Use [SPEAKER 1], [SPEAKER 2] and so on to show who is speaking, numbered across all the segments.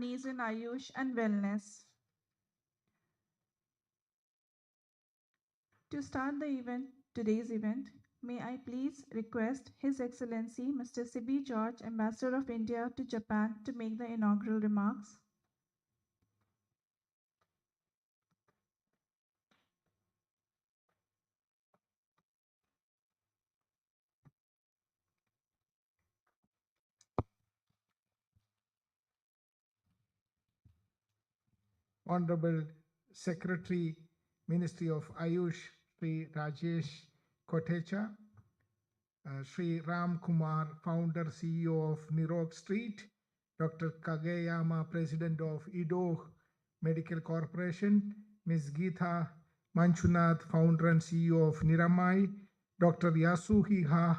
[SPEAKER 1] Journeys in Ayush and Wellness. To start today's event, may I please request His Excellency Mr. Sibi George, Ambassador of India to Japan, to make the inaugural remarks.
[SPEAKER 2] Honorable Secretary, Ministry of Ayush, Sri Rajesh Kotecha, Sri Ram Kumar, Founder CEO of Nirog Street, Dr. Kageyama, President of Ido Medical Corporation, Ms. Geetha Manchunath, Founder and CEO of Niramai, Dr. Yasuhisa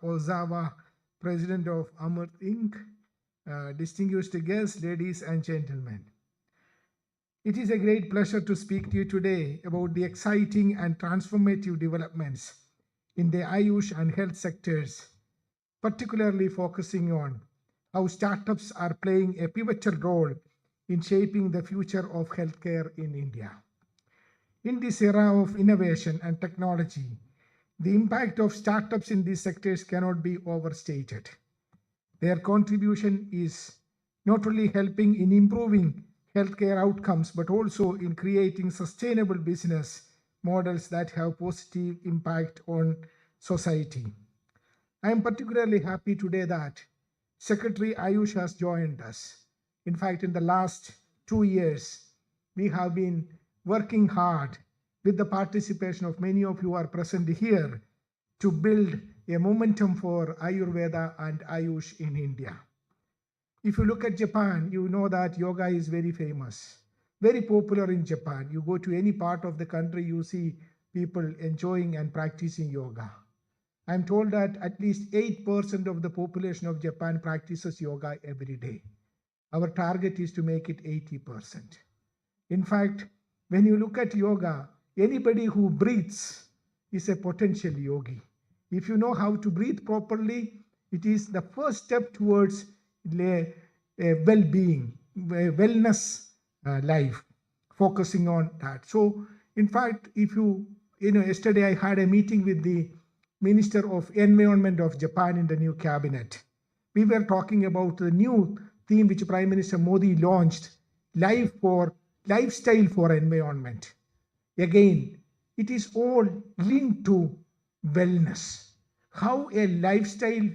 [SPEAKER 2] Ozawa, President of Amrit Inc., distinguished guests, ladies and gentlemen. It is a great pleasure to speak to you today about the exciting and transformative developments in the Ayush and health sectors, particularly focusing on how startups are playing a pivotal role in shaping the future of healthcare in India. In this era of innovation and technology, the impact of startups in these sectors cannot be overstated. Their contribution is not only helping in improving healthcare outcomes, but also in creating sustainable business models that have positive impact on society. I am particularly happy today that Secretary Ayush has joined us. In fact, in the last 2 years, we have been working hard with the participation of many of you who are present here to build a momentum for Ayurveda and Ayush in India. If you look at Japan, you know that yoga is very famous, very popular in Japan. You go to any part of the country, you see people enjoying and practicing yoga. I'm told that at least 8% of the population of Japan practices yoga every day. Our target is to make it 80%. In fact, when you look at yoga, anybody who breathes is a potential yogi. If you know how to breathe properly, it is the first step towards a well-being, a wellness life, focusing on that. So, in fact, if yesterday I had a meeting with the Minister of Environment of Japan in the new cabinet. We were talking about the new theme which Prime Minister Modi launched, lifestyle for environment. Again, it is all linked to wellness. How a lifestyle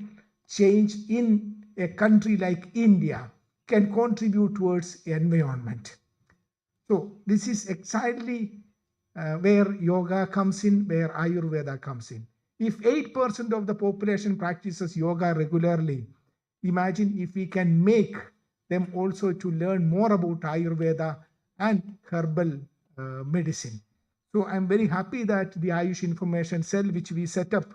[SPEAKER 2] change in a country like India can contribute towards environment. So this is exactly where yoga comes in, where Ayurveda comes in. If 8% of the population practices yoga regularly, imagine if we can make them also to learn more about Ayurveda and herbal medicine. So I'm very happy that the Ayush Information Cell, which we set up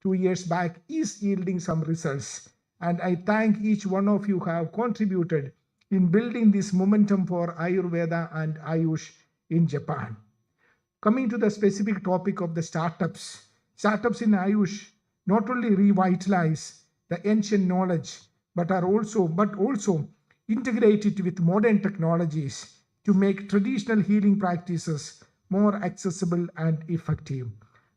[SPEAKER 2] 2 years back, is yielding some results. And I thank each one of you who have contributed in building this momentum for Ayurveda and Ayush in Japan. Coming to the specific topic of the startups, startups in Ayush not only revitalize the ancient knowledge, but also integrate it with modern technologies to make traditional healing practices more accessible and effective,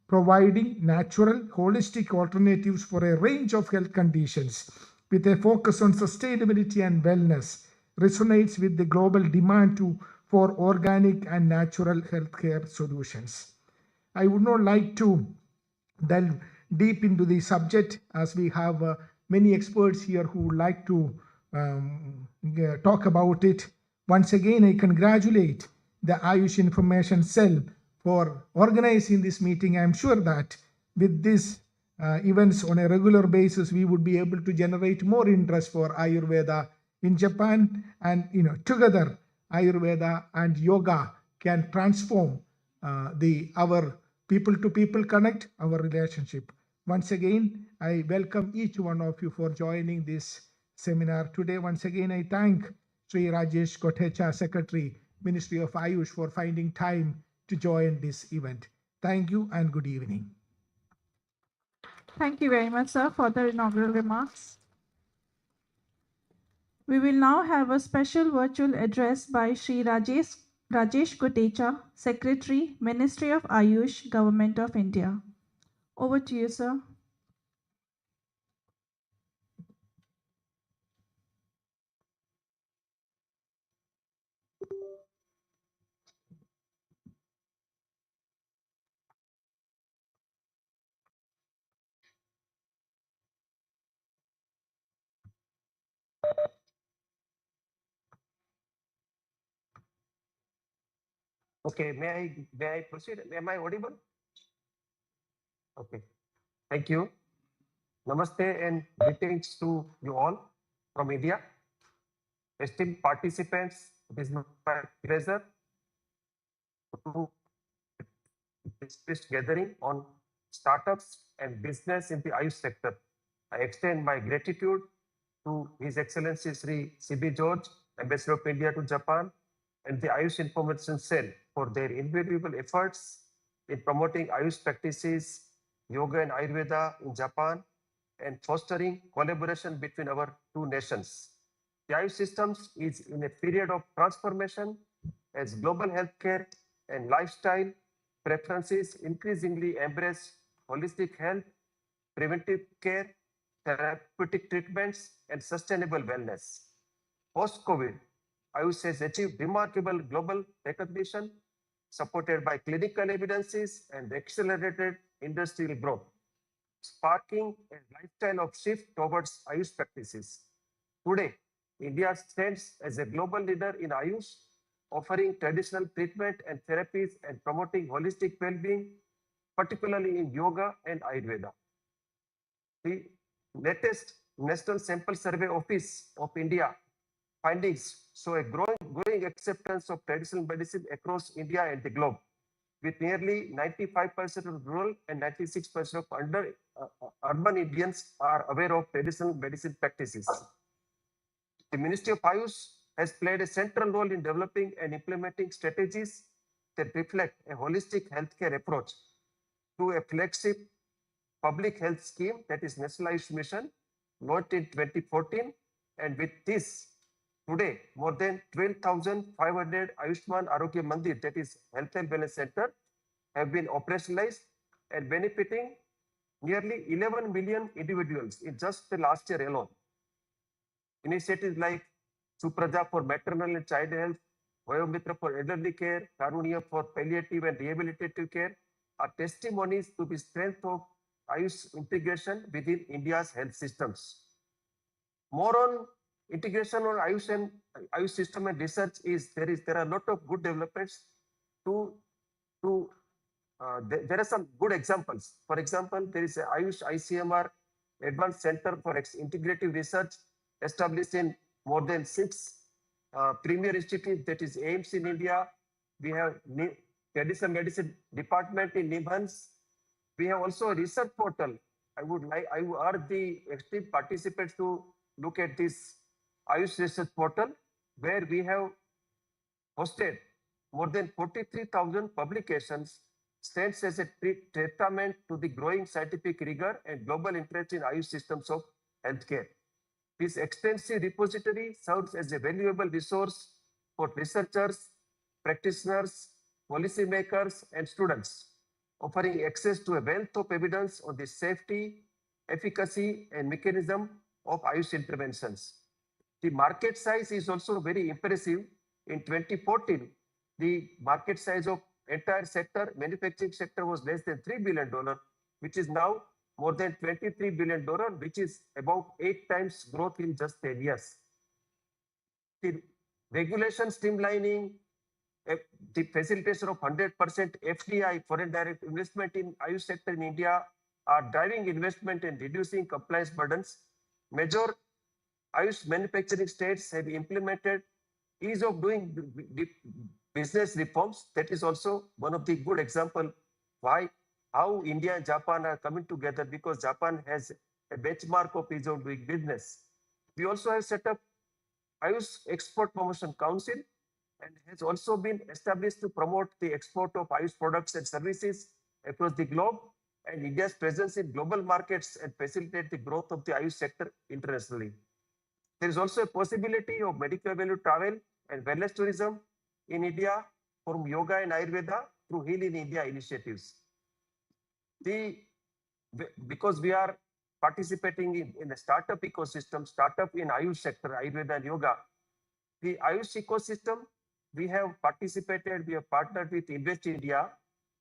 [SPEAKER 2] providing natural, holistic alternatives for a range of health conditions with a focus on sustainability and wellness resonates with the global demand for organic and natural healthcare solutions. I would not like to delve deep into the subject as we have many experts here who would like to talk about it. Once again, I congratulate the Ayush Information Cell for organizing this meeting. I am sure that with these events on a regular basis, we would be able to generate more interest for Ayurveda in Japan, and together Ayurveda and yoga can transform our people-to-people connect, our relationship. Once again, I welcome each one of you for joining this seminar today. Once again, I thank Sri Rajesh Kotecha, Secretary, Ministry of Ayush, for finding time to join this event. Thank you and good evening.
[SPEAKER 1] Thank you very much, sir, for the inaugural remarks. We will now have a special virtual address by Sri Rajesh Kotecha, Secretary, Ministry of Ayush, Government of India. Over to you, sir.
[SPEAKER 3] Okay, may I proceed? Am I audible? Okay, thank you. Namaste and greetings to you all from India. Esteemed participants, it is my pleasure to this gathering on startups and business in the Ayush sector. I extend my gratitude to His Excellency Sri C.B. George, Ambassador of India to Japan, and the Ayush Information Cell for their invaluable efforts in promoting Ayush practices, yoga and Ayurveda in Japan, and fostering collaboration between our two nations. The Ayush systems is in a period of transformation as global healthcare and lifestyle preferences increasingly embrace holistic health, preventive care, therapeutic treatments, and sustainable wellness. Post-COVID, Ayush has achieved remarkable global recognition supported by clinical evidences and accelerated industrial growth, sparking a lifestyle of shift towards Ayush practices. Today, India stands as a global leader in Ayush, offering traditional treatment and therapies and promoting holistic well-being, particularly in yoga and Ayurveda. The latest National Sample Survey Office of India findings show a growing acceptance of traditional medicine across India and the globe, with nearly 95% of rural and 96% of urban Indians are aware of traditional medicine practices. The Ministry of Ayush has played a central role in developing and implementing strategies that reflect a holistic healthcare approach through a flagship public health scheme, that is National Ayush Mission, launched in 2014. And with this, today, more than 12,500 Ayushman Arogya Mandir, that is Health and Wellness Center, have been operationalized and benefiting nearly 11 million individuals in just the last year alone. Initiatives like Supraja for maternal and child health, Vayomitra for elderly care, Karunya for palliative and rehabilitative care are testimonies to the strength of Ayush integration within India's health systems. More on integration on Ayush and Ayush system and research is there are a lot of good developments to to there are some good examples. For example, there is a Ayush ICMR Advanced Center for Integrative Research established in more than six premier institutes, that is AIMS in India. We have Traditional Medicine Department in Nibhans. We have also a research portal. I would urge the esteemed participants to look at this Ayush research portal, where we have hosted more than 43,000 publications, stands as a testament to the growing scientific rigor and global interest in Ayush systems of healthcare. This extensive repository serves as a valuable resource for researchers, practitioners, policymakers, and students, offering access to a wealth of evidence on the safety, efficacy, and mechanism of Ayush interventions. The market size is also very impressive. In 2014, the market size of entire sector, manufacturing sector, was less than $3 billion, which is now more than $23 billion, which is about 8 times growth in just 10 years. The regulation streamlining, eh, the facilitation of 100% FDI, foreign direct investment in Ayush sector in India, are driving investment and reducing compliance burdens. Major Ayush manufacturing states have implemented ease of doing business reforms. That is also one of the good example why how India and Japan are coming together, because Japan has a benchmark of ease of doing business. We also have set up Ayush Export Promotion Council and has also been established to promote the export of Ayush products and services across the globe and India's presence in global markets and facilitate the growth of the Ayush sector internationally. There is also a possibility of medical value travel and wellness tourism in India from yoga and Ayurveda through Heal in India initiatives. Because we are participating in the startup ecosystem, startup in Ayush sector, Ayurveda and yoga, the Ayush ecosystem, we have participated, we have partnered with Invest India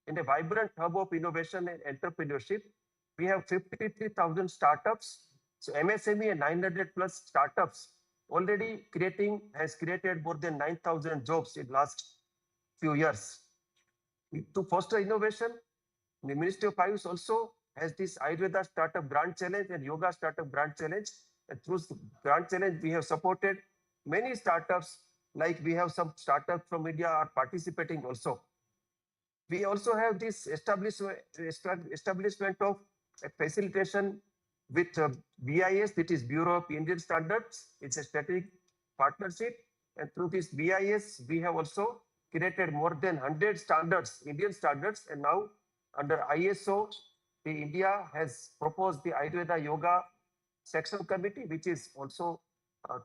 [SPEAKER 3] in a vibrant hub of innovation and entrepreneurship. We have 53,000 startups, so MSME and 900 plus startups already has created more than 9,000 jobs in last few years. To foster innovation, the Ministry of Ayush also has this Ayurveda Startup Grant Challenge and Yoga Startup Grant Challenge. And through Grant Challenge, we have supported many startups, like we have some startups from India are participating also. We also have this establishment of a facilitation with BIS, that is Bureau of Indian Standards. It's a strategic partnership. And through this BIS, we have also created more than 100 standards, Indian standards. And now under ISO, the India has proposed the Ayurveda Yoga Section Committee, which is also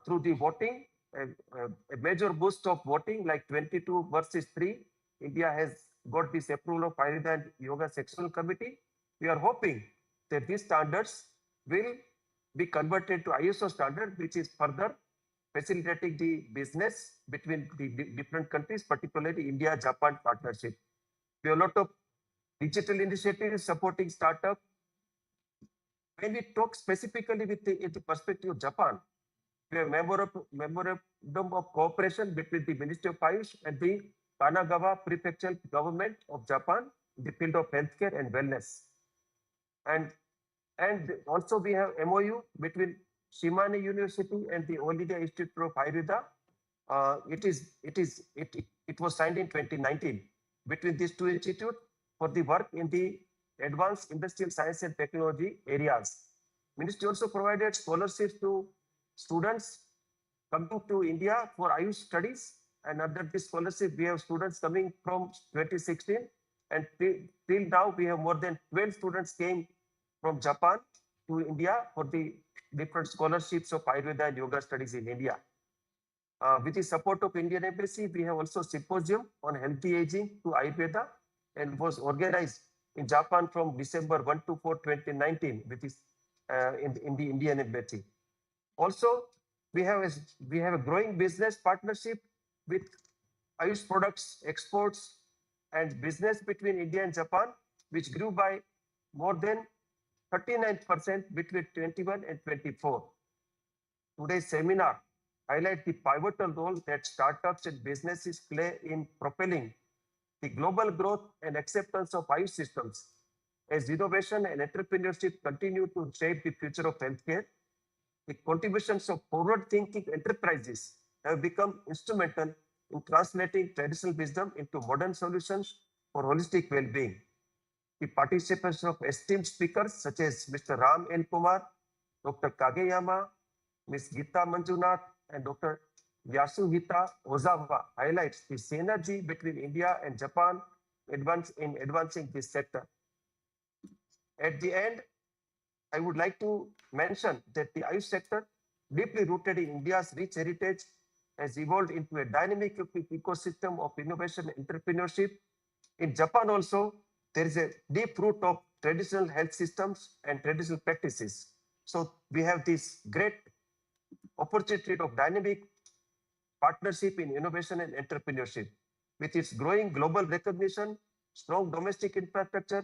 [SPEAKER 3] through the voting, a major boost of voting, like 22 versus 3. India has got this approval of Ayurveda and Yoga Sectional Committee. We are hoping that these standards will be converted to ISO standard, which is further facilitating the business between the different countries, particularly India-Japan partnership. We have a lot of digital initiatives supporting startup. When we talk specifically with the perspective of Japan, we have memorandum of cooperation between the Ministry of Ayush and the Kanagawa Prefectural Government of Japan in the field of healthcare and wellness. And also we have MOU between Shimane University and the All India Institute of Ayurveda. It was signed in 2019 between these two institutes for the work in the advanced industrial science and technology areas. Ministry also provided scholarships to students coming to India for Ayush studies. And under this scholarship, we have students coming from 2016. And till now, we have more than 12 students came from Japan to India for the different scholarships of Ayurveda and yoga studies in India. With the support of Indian Embassy, we have also symposium on healthy aging to Ayurveda and was organized in Japan from December 1 to 4, 2019, which is in the Indian Embassy. Also, we have a growing business partnership with Ayush products exports and business between India and Japan, which grew by more than 39% between 21 and 24. Today's seminar highlights the pivotal role that startups and businesses play in propelling the global growth and acceptance of Ayush systems as innovation and entrepreneurship continue to shape the future of healthcare. The contributions of forward-thinking enterprises have become instrumental in translating traditional wisdom into modern solutions for holistic well-being. The participation of esteemed speakers such as Mr. Ram N. Kumar, Dr. Kageyama, Ms. Gita Manjunath, and Dr. Yasuhita Ozawa highlights the synergy between India and Japan in advancing this sector. At the end, I would like to mention that the Ayush sector, deeply rooted in India's rich heritage, has evolved into a dynamic ecosystem of innovation and entrepreneurship. In Japan also, there is a deep root of traditional health systems and traditional practices. So we have this great opportunity of dynamic partnership in innovation and entrepreneurship. With its growing global recognition, strong domestic infrastructure,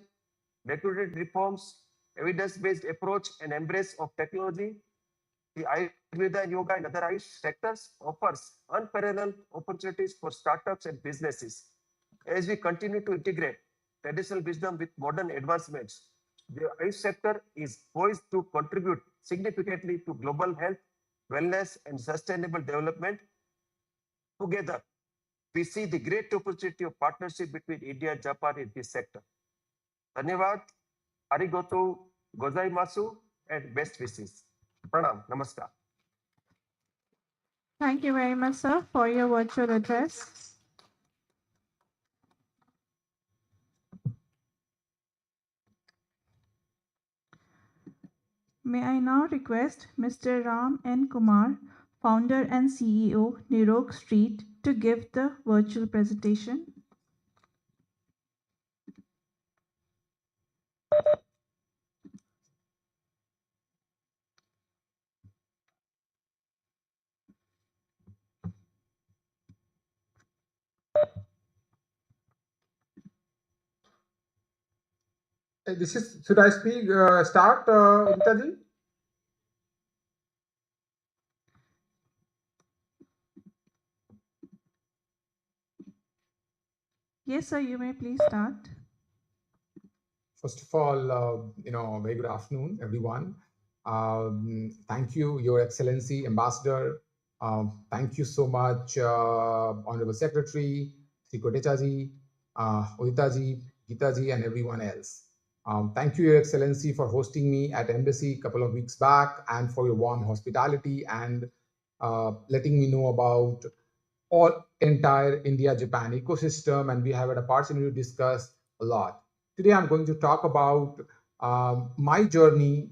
[SPEAKER 3] regulatory reforms, evidence-based approach, and embrace of technology, the Ayurveda and yoga and other Ayush sectors offers unparalleled opportunities for startups and businesses. As we continue to integrate traditional wisdom with modern advancements, the Ayush sector is poised to contribute significantly to global health, wellness, and sustainable development. Together, we see the great opportunity of partnership between India and Japan in this sector. Dhanyavad, arigato gozaimasu, and best wishes. Pranam, namaskar.
[SPEAKER 1] Thank you very much, sir, for your virtual address. May I now request Mr. Ram N. Kumar founder and CEO, Nirog Street, to give the virtual presentation.
[SPEAKER 4] This is, should I speak, start, Udita ji?
[SPEAKER 1] Yes, sir, you may please start.
[SPEAKER 4] First of all, very good afternoon, everyone. Thank you, Your Excellency, Ambassador. Thank you so much, Honorable Secretary, Sri Kotecha ji, Udita ji, Gita ji, and everyone else. Thank you, Your Excellency, for hosting me at Embassy a couple of weeks back and for your warm hospitality and letting me know about all entire India-Japan ecosystem, and we have had a opportunity to discuss a lot. Today, I'm going to talk about my journey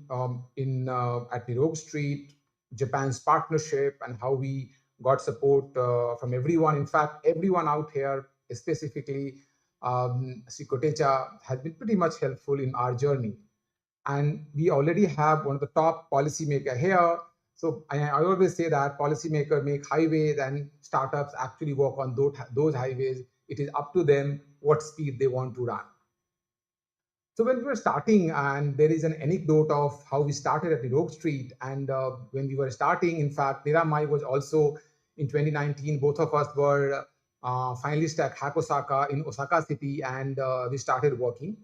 [SPEAKER 4] in at Nirog Street, Japan's partnership, and how we got support from everyone. In fact, everyone out here, specifically Sri Kotecha, has been pretty much helpful in our journey. And we already have one of the top policymaker here. So I always say that policymakers make highways and startups actually work on those highways. It is up to them what speed they want to run. So when we were starting, and there is an anecdote of how we started at the Rogue Street, and when we were starting, in fact, Niramai was also in 2019. Both of us were finalists at Hack Osaka in Osaka City, and we started working.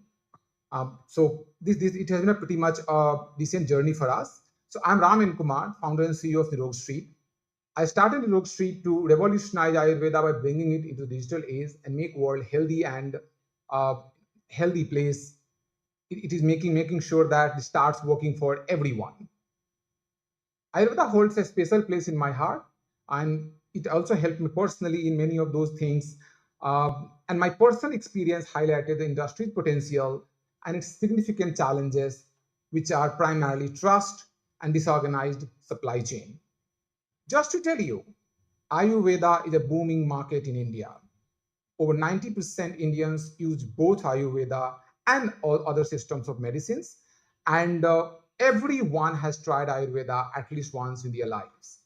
[SPEAKER 4] So this it has been a pretty much a decent journey for us. So I'm Ram Kumar, founder and CEO of the Rogue Street. I started the Rogue Street to revolutionize Ayurveda by bringing it into the digital age and make world healthy and healthy place. It is making sure that it starts working for everyone. Ayurveda holds a special place in my heart, and it also helped me personally in many of those things. And my personal experience highlighted the industry's potential and its significant challenges, which are primarily trust and disorganized supply chain. Just to tell you, Ayurveda is a booming market in India. Over 90% Indians use both Ayurveda and all other systems of medicines, and everyone has tried Ayurveda at least once in their lives.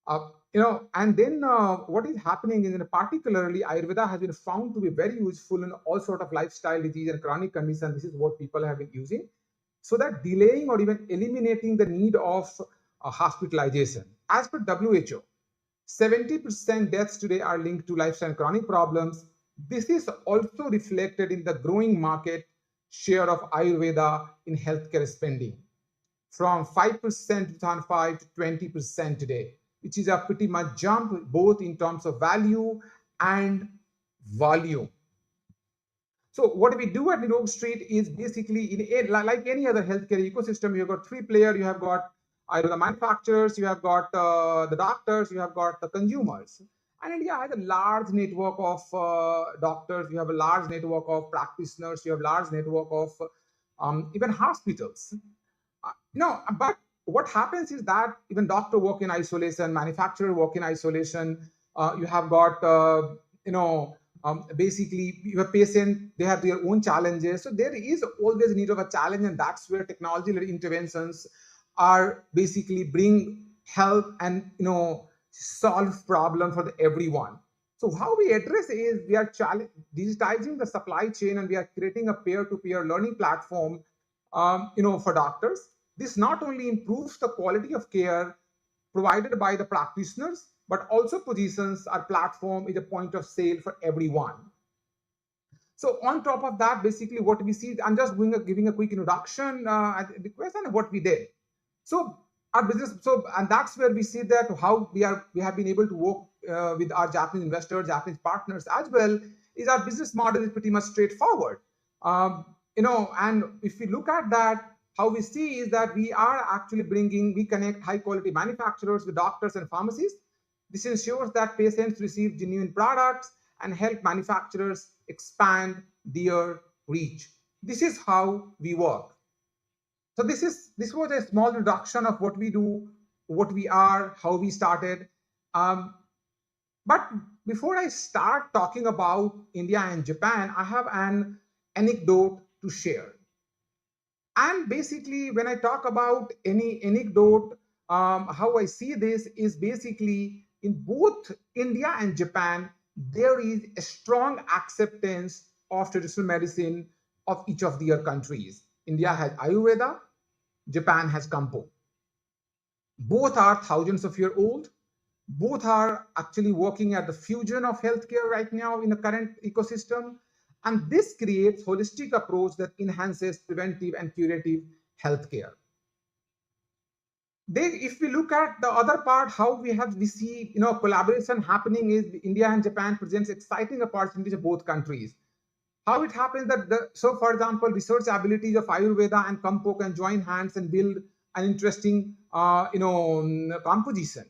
[SPEAKER 4] And then what is happening is, particularly, Ayurveda has been found to be very useful in all sort of lifestyle disease and chronic conditions. This is what people have been using, so that delaying or even eliminating the need of hospitalization. As per WHO, 70% deaths today are linked to lifestyle and chronic problems. This is also reflected in the growing market share of Ayurveda in healthcare spending, from 5% 2005 to 20% today, which is a pretty much jump both in terms of value and volume. So what we do at Nirog Street is basically, like any other healthcare ecosystem, you've got three players. You have got either the manufacturers, you have got the doctors, you have got the consumers. And India has a large network of doctors, you have a large network of practitioners, you have a large network of even hospitals. But what happens is that even doctor work in isolation, manufacturer work in isolation. You have got, basically your patient, they have their own challenges. So there is always a need of a challenge, and that's where technology-led interventions are basically bring help and solve problem for everyone. So how we address is we are digitizing the supply chain, and we are creating a peer-to-peer learning platform, for doctors. This not only improves the quality of care provided by the practitioners, but also positions our platform as a point of sale for everyone. So on top of that, basically what we see, I'm just giving a quick introduction at the question of what we did. So our business, and that's where we see that how we have been able to work with our Japanese investors, Japanese partners as well, is our business model is pretty much straightforward. And if we look at that, how we see is that we are actually we connect high quality manufacturers with doctors and pharmacies. This ensures that patients receive genuine products and help manufacturers expand their reach. This is how we work. So this was a small introduction of what we do. what we are, how we started. Um, but before I start talking about India and Japan, I have an anecdote to share. And basically, when I talk about any anecdote, how I see this is basically in both India and Japan, there is a strong acceptance of traditional medicine of each of their countries. India has Ayurveda, Japan has Kampo. Both are thousands of years old. Both are actually working at the fusion of healthcare right now in the current ecosystem. And this creates holistic approach that enhances preventive and curative healthcare. If we look at the other part, how we see collaboration happening is India and Japan presents exciting opportunities of both countries. How it happens that so for example, research abilities of Ayurveda and Kampo can join hands and build an interesting composition.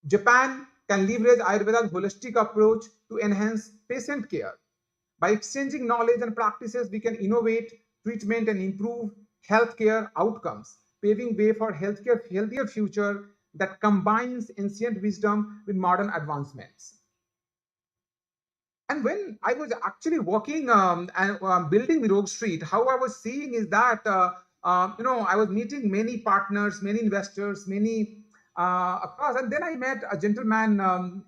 [SPEAKER 4] Japan can leverage Ayurveda's holistic approach to enhance patient care. By exchanging knowledge and practices, we can innovate treatment and improve healthcare outcomes, paving way for healthier future that combines ancient wisdom with modern advancements. And when I was actually working and building the Rogue Street, how I was seeing is that I was meeting many partners, many investors, many across, and then I met a gentleman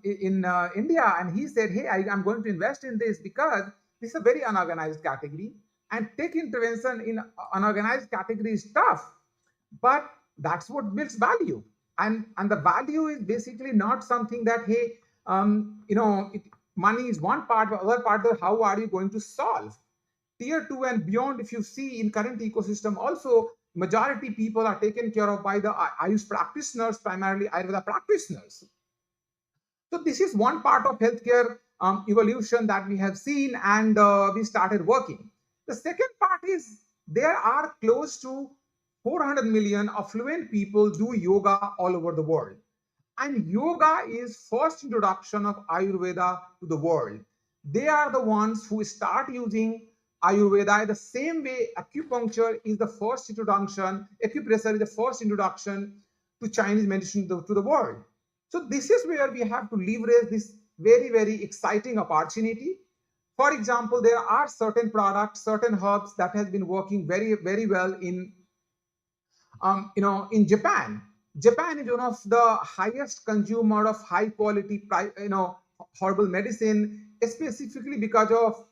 [SPEAKER 4] in India, and he said, "Hey, I'm going to invest in this because this is a very unorganized category, and tech intervention in unorganized category is tough, but that's what builds value, and the value is basically not something that hey." Money is one part, but other part is how are you going to solve tier 2 and beyond. If you see in current ecosystem also, majority people are taken care of by the Ayush practitioners, primarily Ayurveda practitioners. So this is one part of healthcare evolution that we have seen, and we started working. The second part is there are close to 400 million affluent people do yoga all over the world. And yoga is first introduction of Ayurveda to the world. They are the ones who start using Ayurveda the same way acupuncture is the first introduction, acupressure is the first introduction to Chinese medicine to the world. So this is where we have to leverage this very, very exciting opportunity. For example, there are certain products, certain herbs that has been working very, very well in Japan. Japan is one of the highest consumer of high quality, herbal medicine, specifically because of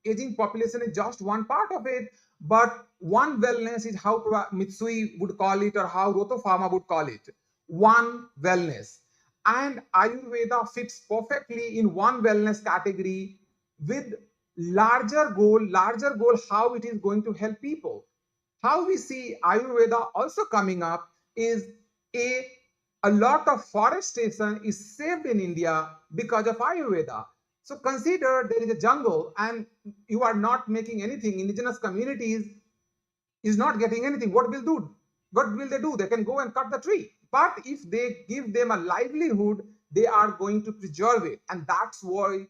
[SPEAKER 4] aging population is just one part of it. But one wellness is how Mitsui would call it, or how Roto Pharma would call it. One wellness. And Ayurveda fits perfectly in one wellness category with larger goal, how it is going to help people. How we see Ayurveda also coming up is a a lot of forestation is saved in India because of Ayurveda. So consider there is a jungle and you are not making anything. Indigenous communities is not getting anything. What will do? What will they do? They can go and cut the tree. But if they give them a livelihood, they are going to preserve it. And that's why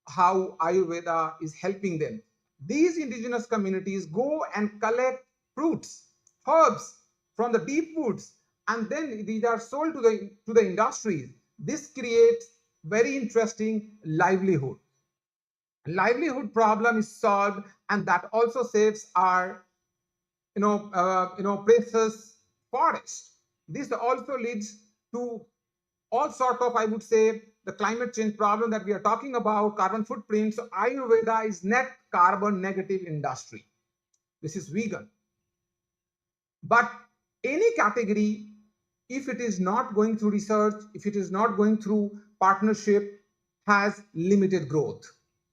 [SPEAKER 4] how Ayurveda is helping them. These indigenous communities go and collect fruits, herbs from the deep woods, and then these are sold to the industries. This creates very interesting livelihood problem is solved, and that also saves our precious forest. This also leads to all sort of, I would say, the climate change problem that we are talking about, carbon footprint. So Ayurveda is net carbon negative industry. This is vegan. But any category, if it is not going through research, if it is not going through partnership, has limited growth.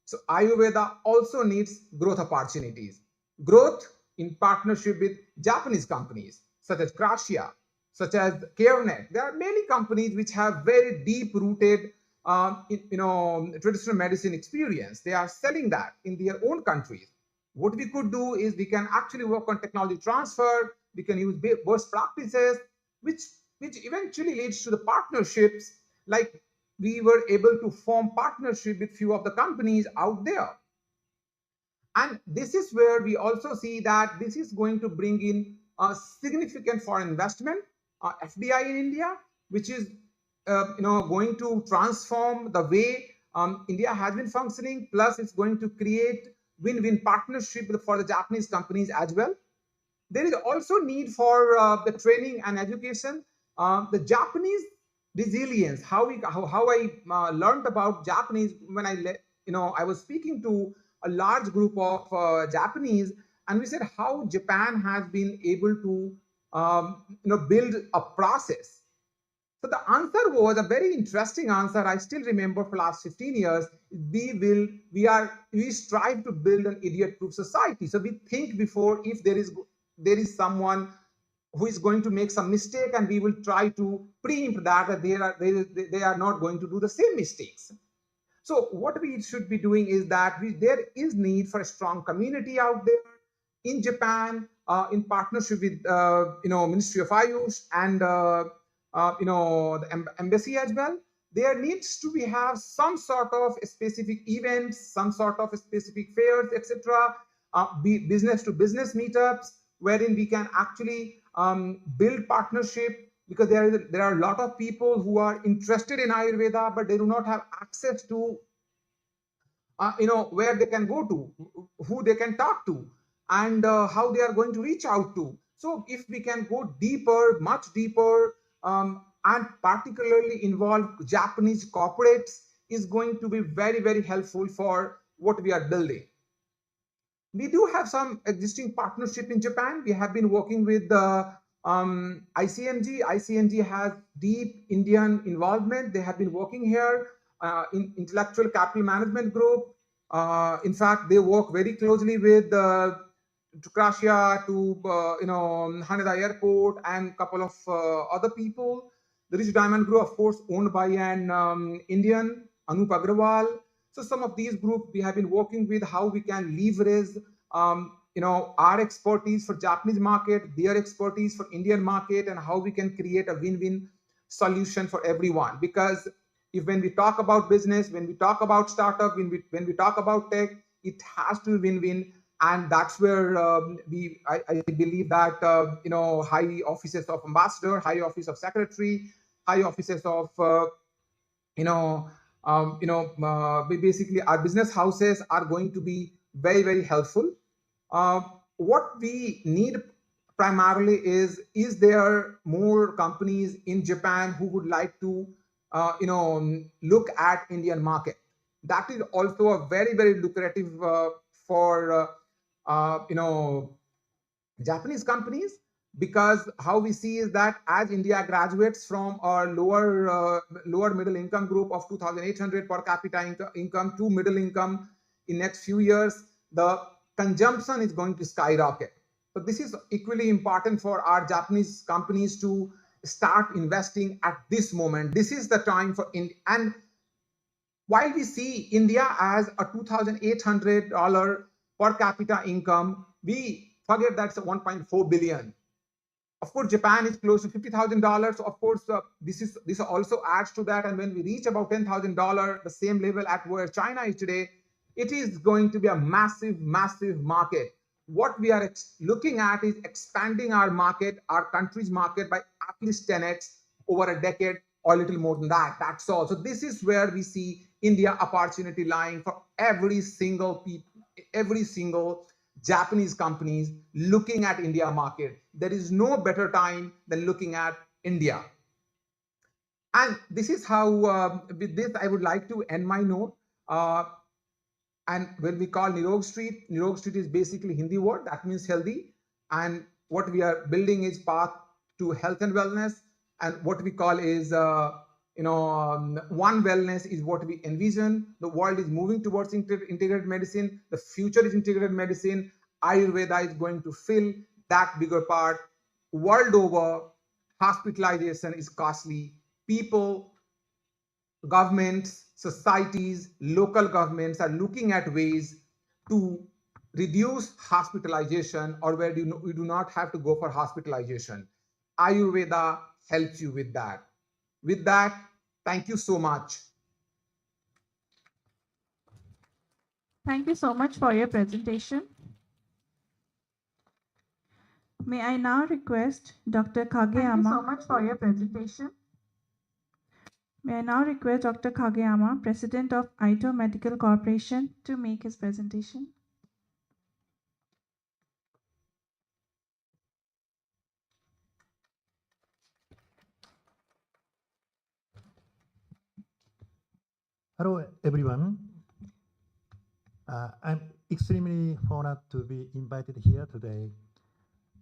[SPEAKER 4] So Ayurveda also needs growth opportunities. Growth in partnership with Japanese companies such as Gracia, such as CareNet. There are many companies which have very deep-rooted, traditional medicine experience. They are selling that in their own countries. What we could do is we can actually work on technology transfer. We can use best practices, which eventually leads to the partnerships. Like we were able to form partnership with few of the companies out there. And this is where we also see that this is going to bring in a significant foreign investment. FDI in India, which is going to transform the way India has been functioning. Plus, it's going to create win-win partnership for the Japanese companies as well. There is also need for the training and education. The Japanese resilience, how I learned about Japanese when I was speaking to a large group of Japanese, and we said how Japan has been able to build a process. So the answer was a very interesting answer. I still remember for last 15 years, we strive to build an idiot-proof society. So we think before if there is someone who is going to make some mistake, and we will try to preempt that they are not going to do the same mistakes. So what we should be doing is that there is need for a strong community out there in Japan, in partnership with Ministry of Ayush and the embassy as well. There needs to be have some sort of specific events, some sort of specific fairs, etc. Business to business meetups wherein we can actually build partnership, because there are a lot of people who are interested in Ayurveda, but they do not have access to where they can go to, who they can talk to, and how they are going to reach out to. So if we can go deeper, much deeper, and particularly involve Japanese corporates, is going to be very, very helpful for what we are building. We do have some existing partnership in Japan. We have been working with the ICMG. ICMG has deep Indian involvement. They have been working here in Intellectual Capital Management Group. In fact, they work very closely with Tukrasia to Haneda Airport and a couple of other people. The Rich Diamond Group, of course, owned by an Indian, Anup Agrawal. So some of these groups we have been working with, how we can leverage our expertise for Japanese market, their expertise for Indian market, and how we can create a win-win solution for everyone. Because if when we talk about business, when we talk about startup, when we talk about tech, it has to be win-win. And that's where I believe that high offices of ambassador, high office of secretary, high offices of basically our business houses are going to be very, very helpful. What we need primarily is there more companies in Japan who would like to look at Indian market? That is also a very, very lucrative for Japanese companies, because how we see is that as India graduates from our lower middle income group of 2,800 per capita income to middle income in next few years, the consumption is going to skyrocket. So this is equally important for our Japanese companies to start investing at this moment. This is the time for India. And while we see India as a $2,800 per capita income, we forget that's a 1.4 billion. Of course, Japan is close to $50,000. So of course, this also adds to that. And when we reach about $10,000, the same level at where China is today, it is going to be a massive, massive market. What we are looking at is expanding our market, our country's market, by at least 10x over a decade or a little more than that. That's all. So this is where we see India opportunity lying for every single Japanese companies looking at India market. There is no better time than looking at India. And this is how, with this, I would like to end my note. And when we call Nirog Street is basically Hindi word that means healthy. And what we are building is path to health and wellness. And what we call is one wellness is what we envision. The world is moving towards integrated medicine. The future is integrated medicine. Ayurveda is going to fill that bigger part. World over, hospitalization is costly. People, governments, societies, local governments are looking at ways to reduce hospitalization, or where we do not have to go for hospitalization. Ayurveda helps you with that. With that, thank you so much.
[SPEAKER 1] Thank you so much for your presentation. May I now request Dr. Kageyama.
[SPEAKER 2] Thank you so much for your presentation.
[SPEAKER 1] May I now request Dr. Kageyama, President of Ito Medical Corporation, to make his presentation.
[SPEAKER 5] Hello, everyone. I'm extremely honored to be invited here today.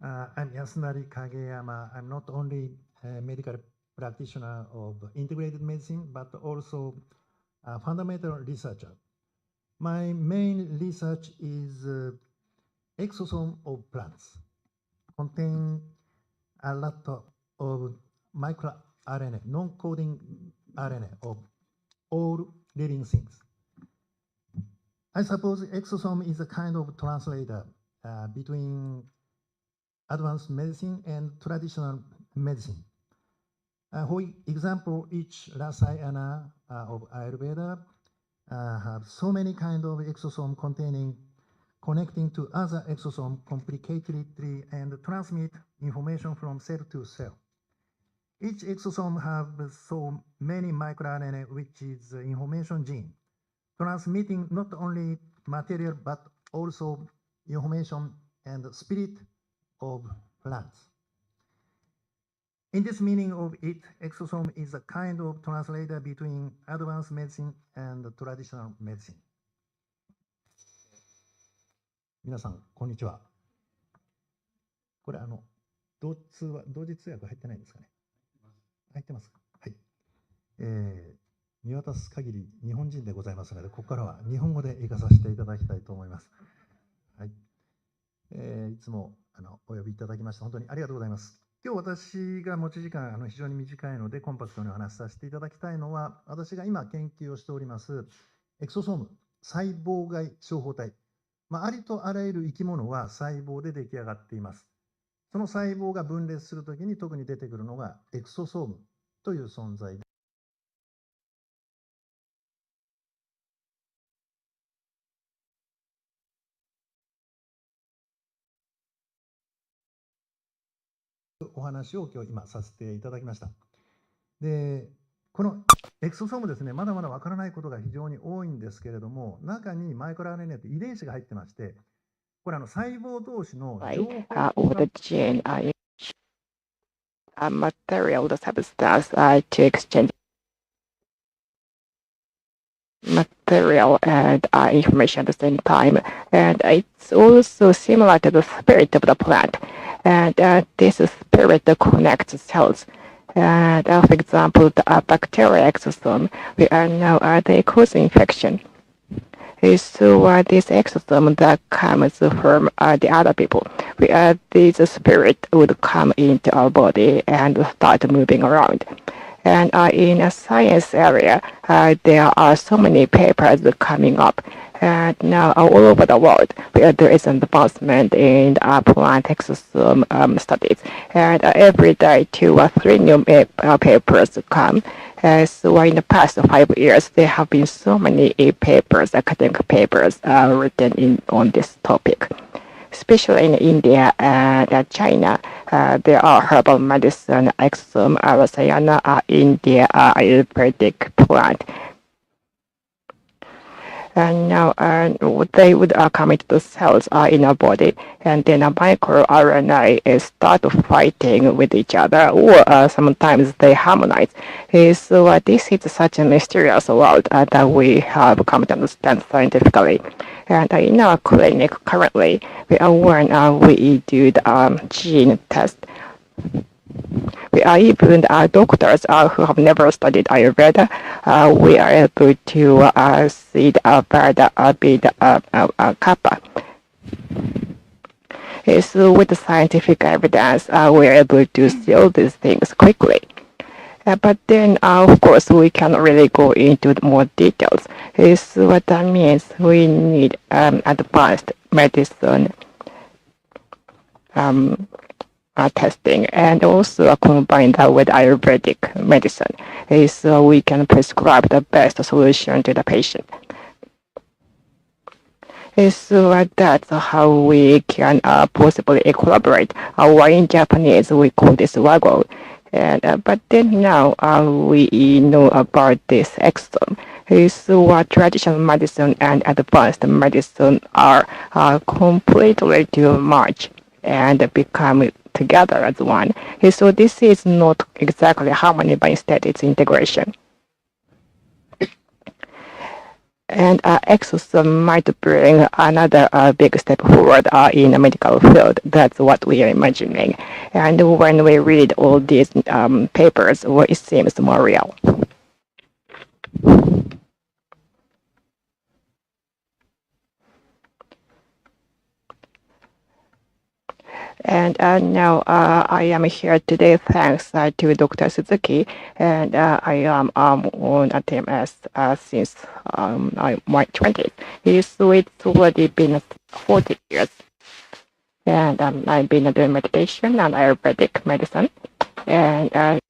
[SPEAKER 5] I'm Yasunari Kageyama. I'm not only a medical practitioner of integrated medicine, but also a fundamental researcher. My main research is exosome of plants, contain a lot of microRNA, non-coding RNA of all living things. I suppose exosome is a kind of translator between advanced medicine and traditional medicine. For example, each rasayana of Ayurveda have so many kind of exosome containing connecting to other exosome complicatedly and transmit information from cell to cell. Each exosome have so many microRNA, which is information gene, transmitting not only material but also information and spirit of plants. In this meaning of it, exosome is a kind of translator between advanced medicine and traditional medicine. 皆さん、こんにちは。これ、同時通訳入ってないんですかね。入ってますか。はい。見渡す限り日本人でございますので、ここからは日本語で行かさせていただきたいと思います。はい。いつもお呼びいただきまして本当にありがとうございます。今日私が持ち時間非常に短いのでコンパクトにお話しさせていただきたいのは、私が今研究をしておりますエクソソーム、細胞外小胞体、ありとあらゆる生き物は細胞で出来上がっています。その細胞が分裂するときに特に出てくるのがエクソソームという存在で、お話を今日させていただきました。で、このエクソソームですね、まだまだわからないことが非常に多いんですけれども、中にマイクロ RNA という遺伝子が入ってまして、これ細胞同士の情報
[SPEAKER 6] all the gene material, the substance to exchange material and information at the same time. And it's also similar to the spirit of the plant. And this spirit connects cells. And for example, the bacteria exosome, we know they cause infection. So this exosome that comes from the other people, this spirit would come into our body and start moving around. And in a science area, there are so many papers coming up. And now all over the world, there is an advancement in plant exosome studies. And every day, 2 or 3 new papers come. So in the past 5 years, there have been so many papers, academic papers written on this topic. Especially in India and China, there are herbal medicine, exosome, rasayana, India, Ayurvedic plant. And now they would come into the cells in our body, and then a microRNA start fighting with each other, or sometimes they harmonize. So this is such a mysterious world that we have come to understand scientifically. And in our clinic currently, when we do the gene test, we are even doctors who have never studied Ayurveda. We are able to see the Veda beta kappa. So with the scientific evidence, we are able to see all these things quickly. But then, of course, we cannot really go into more details. So what that means, we need advanced medicine testing, and also combine that with Ayurvedic medicine, so we can prescribe the best solution to the patient. So that's how we can possibly collaborate. Why in Japanese we call this wago. And but then now we know about this exome. So traditional medicine and advanced medicine are completely too much and become together as one. So this is not exactly harmony, but instead it's integration. And exosome might bring another big step forward in the medical field. That's what we are imagining. And when we read all these papers, well, it seems more real. And now I am here today thanks to Dr. Suzuki, and I am on a team as since my 20s. So it's already been 40 years, and I've been doing meditation and Ayurvedic medicine, and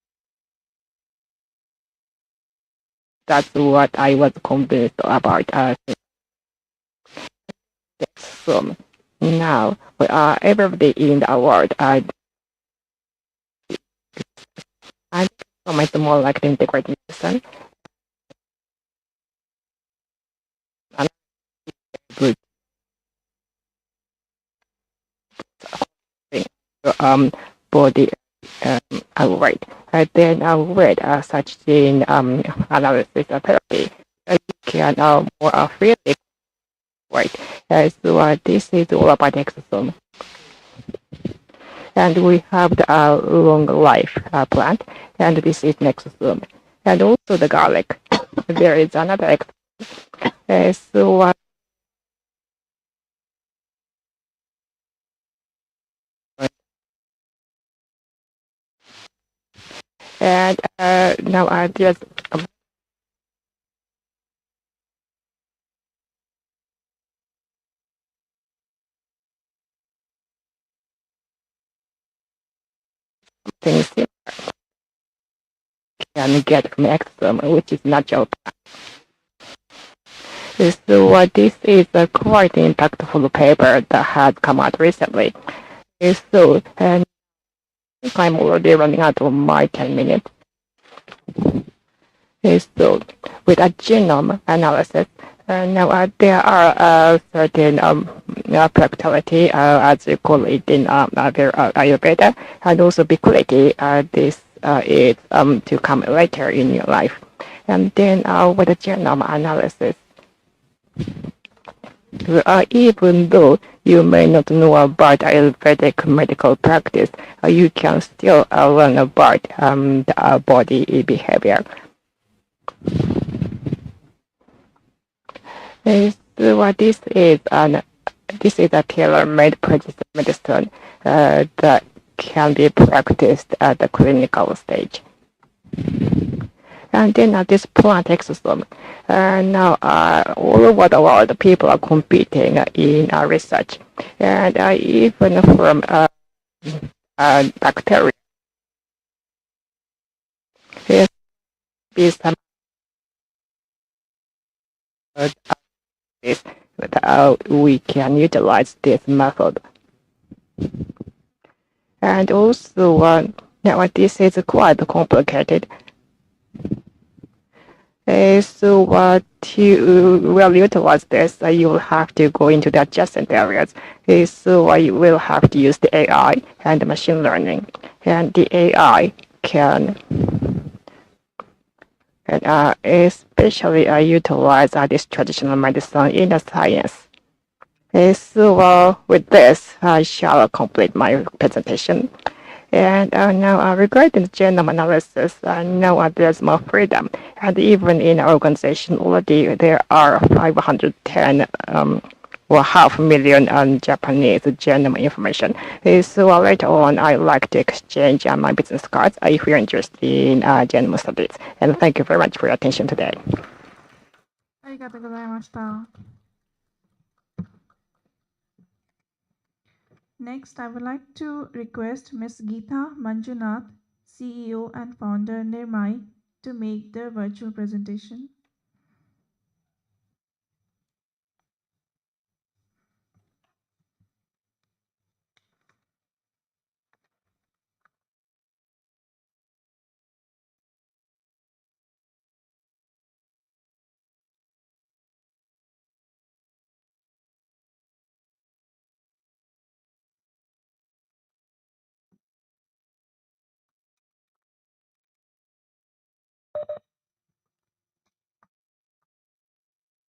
[SPEAKER 6] that's what I was convinced about. So now everybody in the world, I it's more like the integrated medicine and good thing. Body right. Then with such in analysis therapy, you can more freely right. So this is all about exosome. And we have the long life plant, and this is exosome. And also the garlic. There is another so and now there's things you can get from exosome, which is natural. So this is a quite impactful paper that has come out recently. So and I'm already running out of my 10 minutes. So with a genome analysis, now there are certain practicality, as you call it in Ayurveda, and also ubiquity. This is to come later in your life. And then with the genome analysis, even though you may not know about Ayurvedic medical practice, you can still learn about the body behavior. So this is a tailor-made precision medicine that can be practiced at the clinical stage. And then this plant exosome. Now all over the world, people are competing in research, and even from bacteria, there is some this that we can utilize this method. And also, now this is quite complicated. So to well utilize this, you will have to go into the adjacent areas. So you will have to use the AI and machine learning, and the AI can and especially utilize this traditional medicine in the science. So with this, I shall complete my presentation. And now regarding the genome analysis, now there's more freedom. And even in our organization already, there are 510 or 500,000 Japanese genome information. So later on, I like to exchange my business cards if you're interested in genome studies. And thank you very much for your attention today.
[SPEAKER 1] ありがとうございました。Next, I would like to request Ms. Geeta Manjunath, CEO and founder Nirmai, to make the virtual presentation.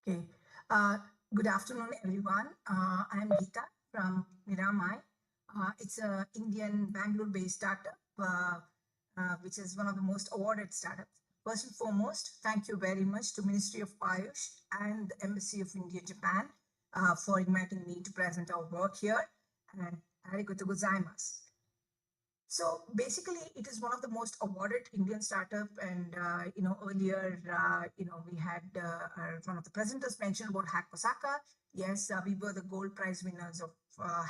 [SPEAKER 7] Okay. Good afternoon, everyone. I'm Geeta from Miramai. It's a Indian Bangalore-based startup, which is one of the most awarded startups. First and foremost, thank you very much to Ministry of Ayush and the Embassy of India, Japan, for inviting me to present our work here. And arigato gozaimasu. So basically, it is one of the most awarded Indian startup. And earlier, we had one of the presenters mentioned about Hack Osaka. Yes, we were the gold prize winners of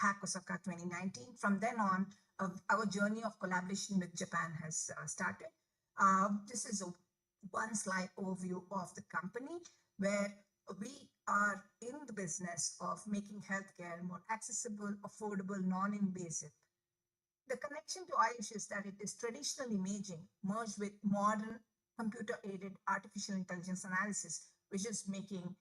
[SPEAKER 7] Hack Osaka 2019. From then on, our journey of collaboration with Japan has started. This is a one slide overview of the company where we are in the business of making healthcare more accessible, affordable, non-invasive. The connection to Ayush is that it is traditional imaging merged with modern computer-aided artificial intelligence analysis, which is making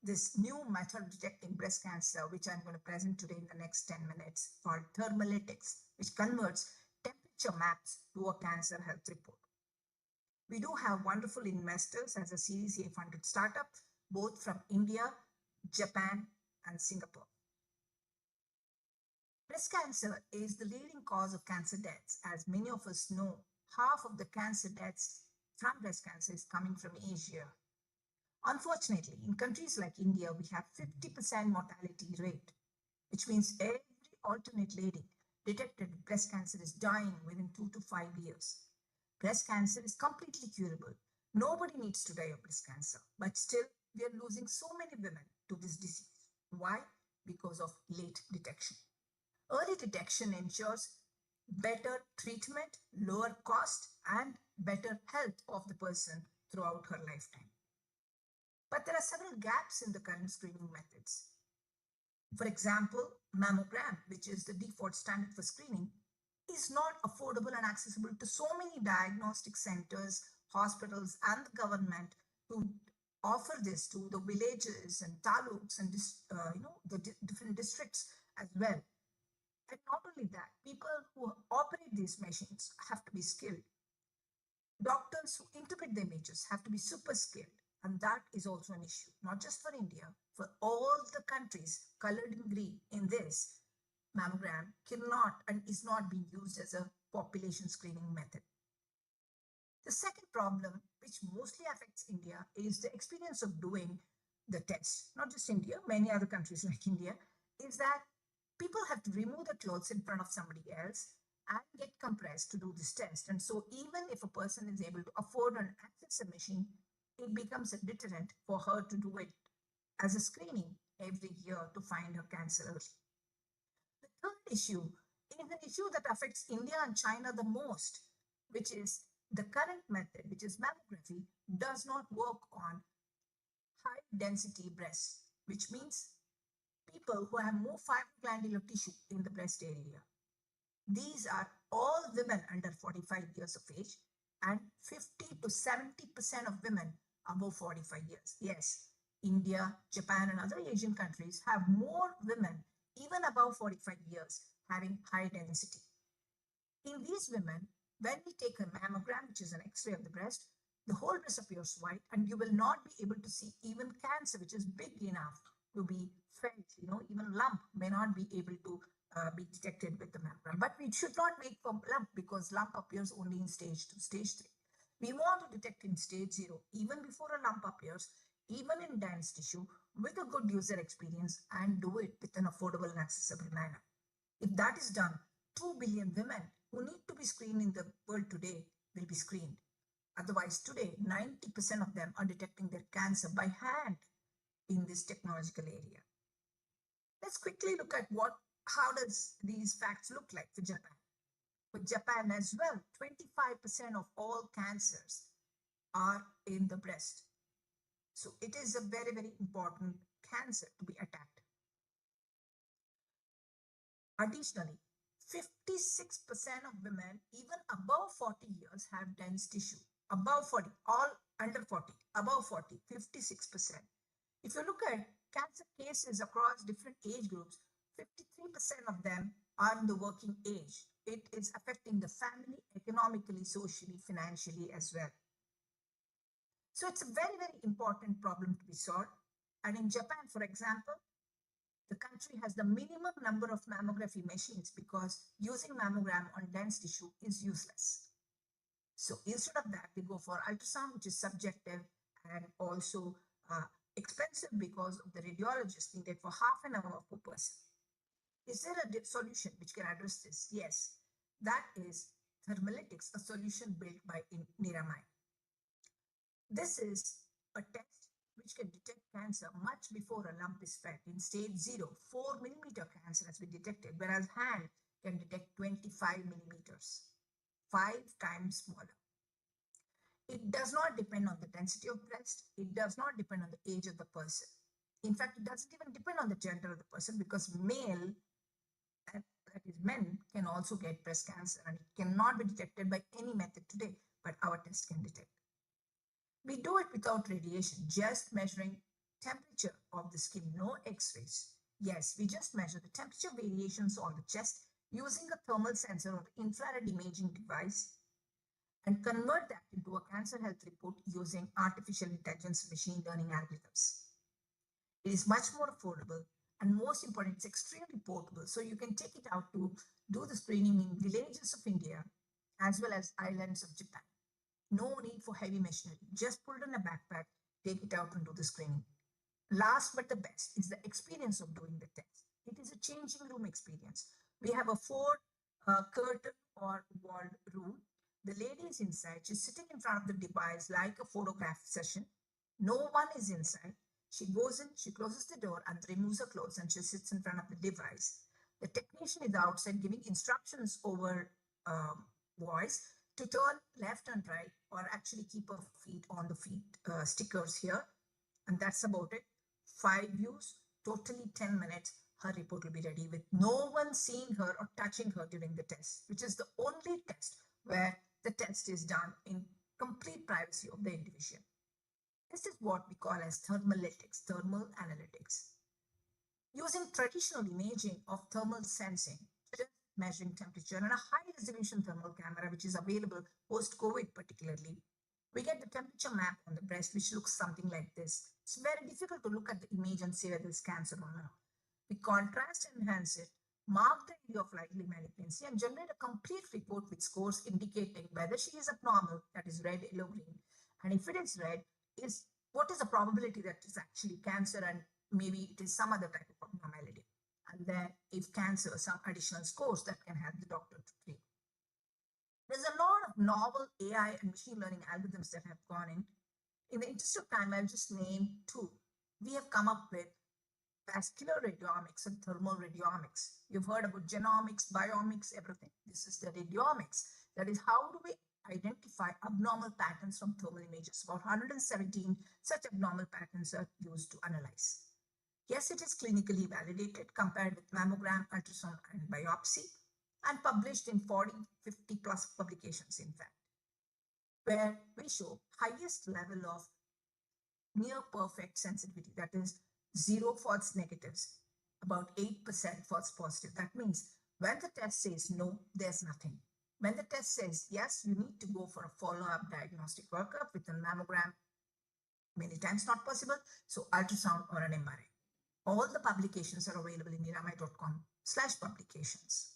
[SPEAKER 7] this new method of detecting breast cancer, which I'm going to present today in the next 10 minutes, called thermalytics, which converts temperature maps to a cancer health report. We do have wonderful investors as a Series A funded startup, both from India, Japan, and Singapore. Breast cancer is the leading cause of cancer deaths. As many of us know, half of the cancer deaths from breast cancer is coming from Asia. Unfortunately, in countries like India, we have 50% mortality rate, which means every alternate lady detected with breast cancer is dying within 2 to 5 years. Breast cancer is completely curable. Nobody needs to die of breast cancer, but still we are losing so many women to this disease. Why? Because of late detection. Early detection ensures better treatment, lower cost, and better health of the person throughout her lifetime. But there are several gaps in the current screening methods. For example, mammogram, which is the default standard for screening, is not affordable and accessible to so many diagnostic centers, hospitals, and the government to offer this to the villages and taluks and different districts as well. And not only that, people who operate these machines have to be skilled. Doctors who interpret the images have to be super skilled. And that is also an issue, not just for India, for all the countries colored in green in this mammogram cannot and is not being used as a population screening method. The second problem, which mostly affects India, is the experience of doing the test. Not just India, many other countries like India, is that people have to remove the clothes in front of somebody else and get compressed to do this test. And so even if a person is able to afford and access a machine, it becomes a deterrent for her to do it as a screening every year to find her cancer early. The third issue is an issue that affects India and China the most, which is the current method, which is mammography, does not work on high density breasts, which means people who have more fibroglandular tissue in the breast area. These are all women under 45 years of age and 50 to 70% of women above 45 years. Yes, India, Japan, and other Asian countries have more women, even above 45 years, having high density. In these women, when we take a mammogram, which is an X-ray of the breast, the whole breast appears white, and you will not be able to see even cancer, which is big enough to be felt. Even lump may not be able to be detected with the mammogram. But we should not wait for lump because lump appears only in stage 2, stage 3. We want to detect in stage 0, even before a lump appears, even in dense tissue, with a good user experience, and do it with an affordable and accessible manner. If that is done, 2 billion women who need to be screened in the world today will be screened. Otherwise, today, 90% of them are detecting their cancer by hand in this technological area. Let's quickly look at how does these facts look like for Japan. For Japan as well, 25% of all cancers are in the breast. So it is a very, very important cancer to be attacked. Additionally, 56% of women, even above 40 years, have dense tissue. Above 40, all under 40, above 40, 56%. If you look at cancer cases across different age groups, 53% of them are in the working age. It is affecting the family economically, socially, financially as well. So it's a very, very important problem to be solved. And in Japan, for example, the country has the minimum number of mammography machines because using mammogram on dense tissue is useless. So instead of that, they go for ultrasound, which is subjective and also expensive because of the radiologist needed for half an hour per person. Is there a solution which can address this? Yes, that is thermalytics, a solution built by Niramai. This is a test which can detect cancer much before a lump is fed. In stage 0, 4 millimeter cancer has been detected, whereas hand can detect 25 millimeters, 5 times smaller. It does not depend on the density of breast. It does not depend on the age of the person. In fact, it doesn't even depend on the gender of the person because male, that is men, can also get breast cancer and it cannot be detected by any method today, but our test can detect. We do it without radiation, just measuring temperature of the skin, no x-rays. Yes, we just measure the temperature variations on the chest using a thermal sensor or infrared imaging device and convert that into a cancer health report using artificial intelligence machine learning algorithms. It is much more affordable and most important, it's extremely portable. So you can take it out to do the screening in villages of India as well as islands of Japan. No need for heavy machinery. Just put it in a backpack, take it out and do the screening. Last but the best is the experience of doing the test. It is a changing room experience. We have a 4 curtain or walled room. The lady is inside. She's sitting in front of the device like a photograph session. No one is inside. She goes in, she closes the door and removes her clothes and she sits in front of the device. The technician is outside giving instructions over voice to turn left and right or actually keep her feet on the feet stickers here. And that's about it. 5 views, totally 10 minutes. Her report will be ready with no one seeing her or touching her during the test, which is the only test where the test is done in complete privacy of the individual. This is what we call as thermalytics, thermal analytics. Using traditional imaging of thermal sensing, just measuring temperature and a high resolution thermal camera, which is available post-COVID particularly, we get the temperature map on the breast, which looks something like this. It's very difficult to look at the image and say whether there's cancer or not. We contrast and enhance it, mark the area of likely malignancy, and generate a complete report with scores indicating whether she is abnormal, that is red, yellow, green, and if it is red, is what is the probability that it's actually cancer and maybe it is some other type of abnormality. And then if cancer, some additional scores that can help the doctor to treat. There's a lot of novel AI and machine learning algorithms that have gone in. In the interest of time, I'll just name 2. We have come up with vascular radiomics and thermal radiomics. You've heard about genomics, biomics, everything. This is the radiomics. That is, how do we identify abnormal patterns from thermal images? About 117 such abnormal patterns are used to analyze. Yes, it is clinically validated compared with mammogram, ultrasound, and biopsy, and published in 40, 50 plus publications, in fact, where we show highest level of near perfect sensitivity, that is 0 false negatives, about 8% false positive. That means when the test says no, there's nothing. When the test says yes, you need to go for a follow-up diagnostic workup with a mammogram, many times not possible, so ultrasound or an MRI. All the publications are available in niramai.com/publications.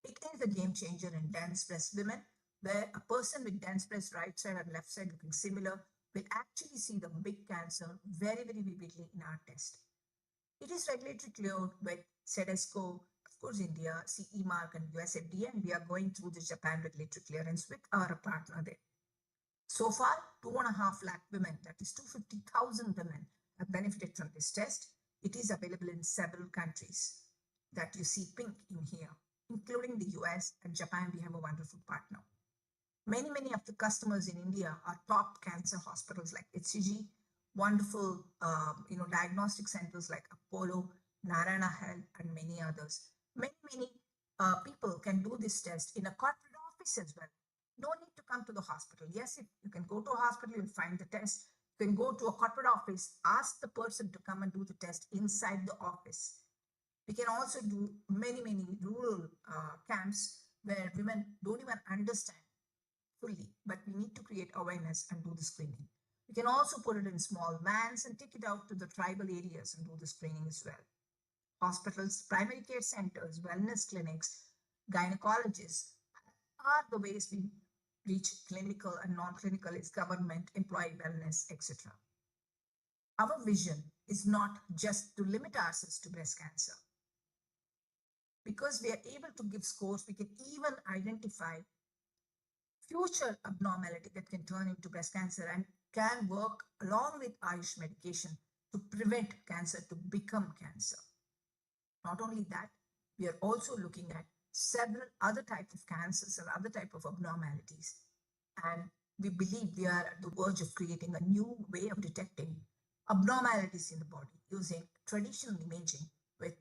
[SPEAKER 7] It is a game changer in dense breast women, where a person with dense breast right side and left side looking similar will actually see the big cancer very, very vividly in our test. It is regulatory cleared with CEDESCO, of course, India, CE mark and US FDA, and we are going through the Japan regulatory clearance with our partner there. So far, 2.5 lakh women, that is 250,000 women, have benefited from this test. It is available in several countries that you see pink in here, including the US and Japan. We have a wonderful partner. Many of the customers in India are top cancer hospitals like HCG, wonderful diagnostic centers like Apollo, Narayana Health, and many others. Many people can do this test in a corporate office as well. No need to come to the hospital. Yes, if you can go to a hospital, you'll find the test. You can go to a corporate office, ask the person to come and do the test inside the office. We can also do many rural camps where women don't even understand fully, but we need to create awareness and do the screening. We can also put it in small vans and take it out to the tribal areas and do the screening as well. Hospitals, primary care centers, wellness clinics, gynecologists are the ways we reach clinical and non-clinical is government, employee wellness, etc. Our vision is not just to limit ourselves to breast cancer. Because we are able to give scores, we can even identify future abnormality that can turn into breast cancer and can work along with Ayush medication to prevent cancer to become cancer. Not only that, we are also looking at several other types of cancers and other type of abnormalities. And we believe we are at the verge of creating a new way of detecting abnormalities in the body using traditional imaging with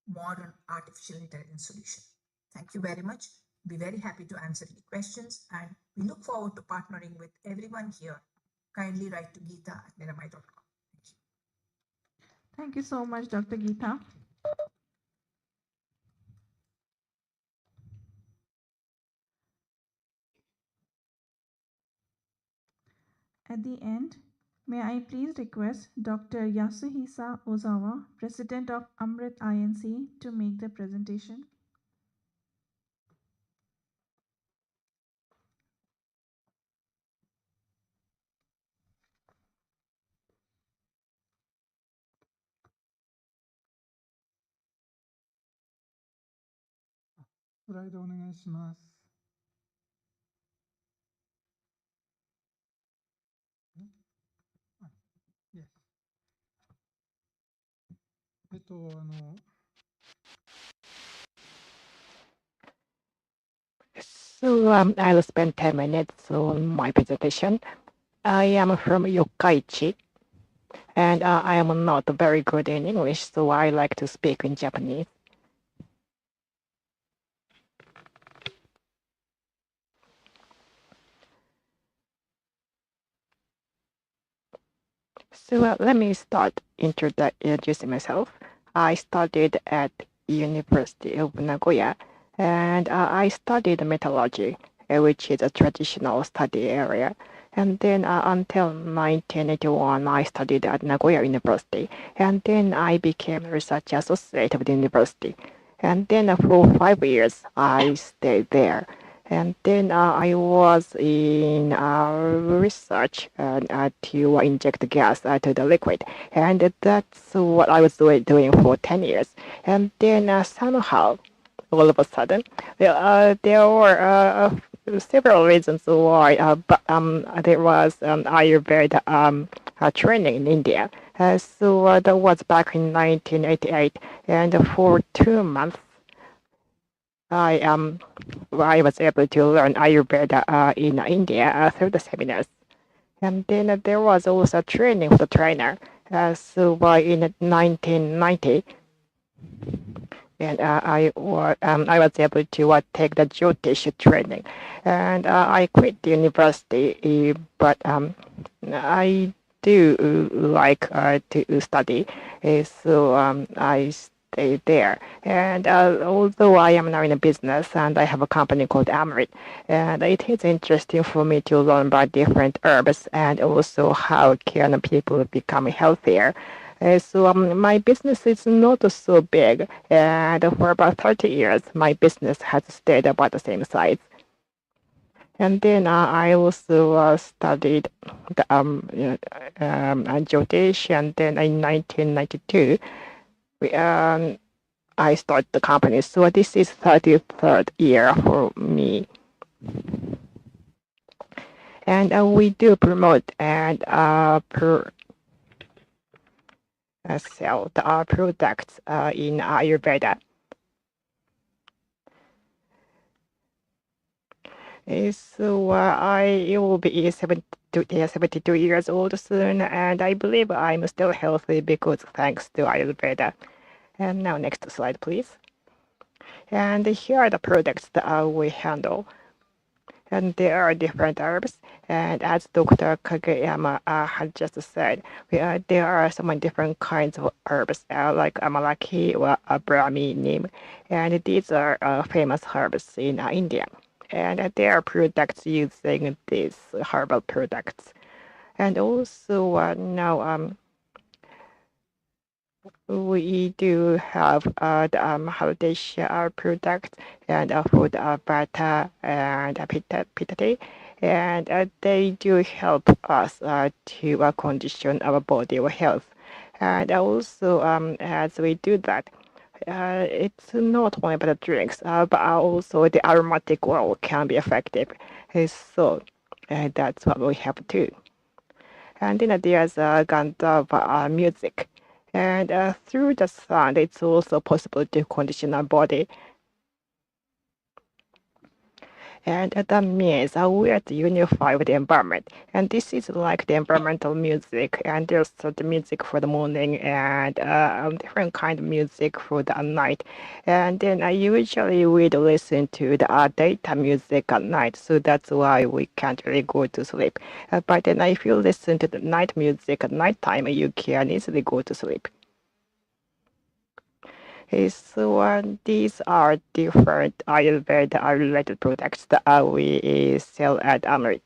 [SPEAKER 7] modern artificial intelligence solution. Thank you very much. Be very happy to answer any questions, and we look forward to partnering with everyone here. Kindly write to geeta@miramai.com. Thank you.
[SPEAKER 1] Thank you so much, Dr. Geeta. At the end, may I please request Dr. Yasuhisa Ozawa, President of Amrit INC, to make the presentation.
[SPEAKER 8] Slide お願いします。Yes.
[SPEAKER 6] I'll spend 10 minutes on my presentation. I am from Yokkaichi, and I am not very good in English, so I like to speak in Japanese. So let me start introducing myself. I studied at University of Nagoya, and I studied metallurgy, which is a traditional study area. And then until 1981, I studied at Nagoya University, and then I became a research associate of the university. And then for 5 years, I stayed there. And then I was in research to inject gas to the liquid. And that's what I was doing for 10 years. And then somehow, all of a sudden, there were several reasons why, but there was Ayurveda training in India. So that was back in 1988. And for 2 months, I was able to learn Ayurveda in India through the seminars. And then there was also training for the trainer. So in 1990, and I was able to take the Jyotish training. And I quit the university, but I do like to study. So I stay there. And although I am now in a business and I have a company called Amrit, and it is interesting for me to learn about different herbs and also how can people become healthier. So my business is not so big, and for about 30 years, my business has stayed about the same size. And then I also studied the Jyotish, and then in 1992, I started the company. So this is 33rd year for me. And we do promote and sell the products in Ayurveda. So I will be 72 years old soon, and I believe I'm still healthy because thanks to Ayurveda. And now next slide, please. And here are the products that we handle. And there are different herbs. And as Dr. Kageyama had just said, there are so many different kinds of herbs, like amalaki or brahmi, neem. And these are famous herbs in India. And there are products using these herbal products. And also now we do have the Haldesia product and for the Bata and Pitati, and they do help us to condition our body or health. And also, as we do that, it's not only about the drinks, but also the aromatic oil can be effective. So that's what we have too. And then there's Gandharva music. And through the sound, it's also possible to condition our body. And that means we are to unify with the environment. And this is like the environmental music. And there's the music for the morning and different kind of music for the night. And then I usually would listen to the daytime music at night. So that's why we can't really go to sleep. But then if you listen to the night music at night time, you can easily go to sleep. So these are different Ayurveda related products that we sell at Amrit.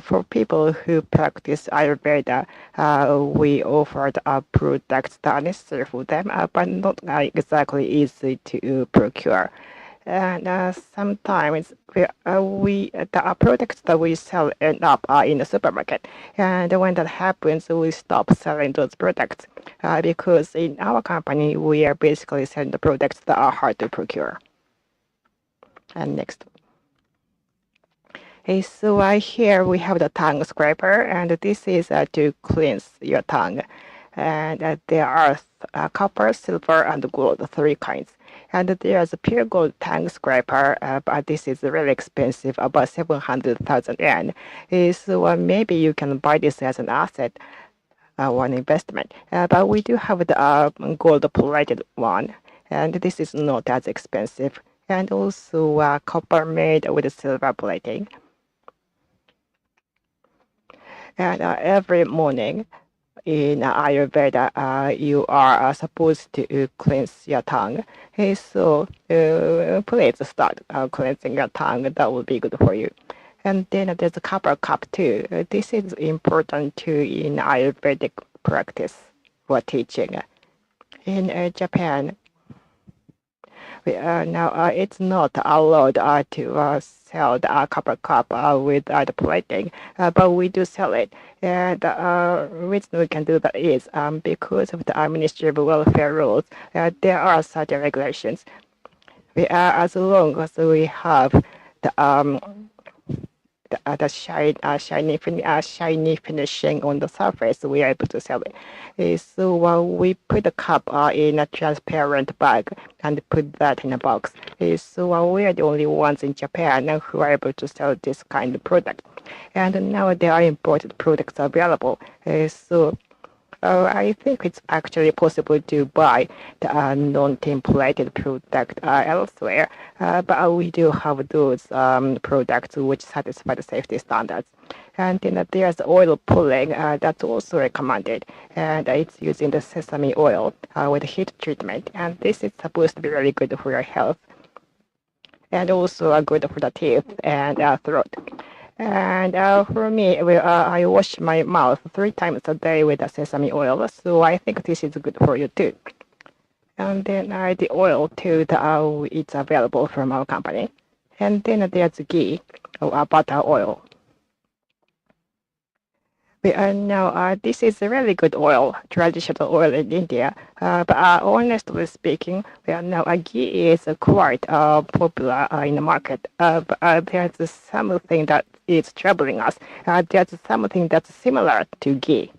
[SPEAKER 6] For people who practice Ayurveda, we offered products that are necessary for them, but not exactly easy to procure. And sometimes the products that we sell end up in the supermarket. And when that happens, we stop selling those products because in our company, we are basically selling the products that are hard to procure. And next. Okay, so here we have the tongue scraper, and this is to cleanse your tongue. And there are copper, silver, and gold, three kinds. And there's a pure gold tongue scraper, but this is really expensive, about 700,000 yen. So maybe you can buy this as an asset or an investment. But we do have the gold plated one, and this is not as expensive. And also copper made with silver plating. And every morning in Ayurveda, you are supposed to cleanse your tongue. So please start cleansing your tongue. That will be good for you. And then there's a copper cup too. This is important too in Ayurvedic practice or teaching. In Japan, now it's not allowed to sell the copper cup with the plating, but we do sell it. And the reason we can do that is because of the Ministry of Welfare rules, there are certain regulations. As long as we have the shiny finishing on the surface, we are able to sell it. So we put the cup in a transparent bag and put that in a box. So we are the only ones in Japan who are able to sell this kind of product. And now there are imported products available. So I think it's actually possible to buy the non-templated product elsewhere, but we do have those products which satisfy the safety standards. And then there's oil pulling that's also recommended, and it's using the sesame oil with heat treatment. And this is supposed to be really good for your health, and also good for the teeth and throat. And for me, I wash my mouth 3 times a day with the sesame oil, so I think this is good for you too. And then the oil too, it's available from our company. And then there's ghee or butter oil. Now, this is a really good oil, traditional oil in India. But honestly speaking, now ghee is quite popular in the market. But there's something that is troubling us. There's something that's similar to ghee.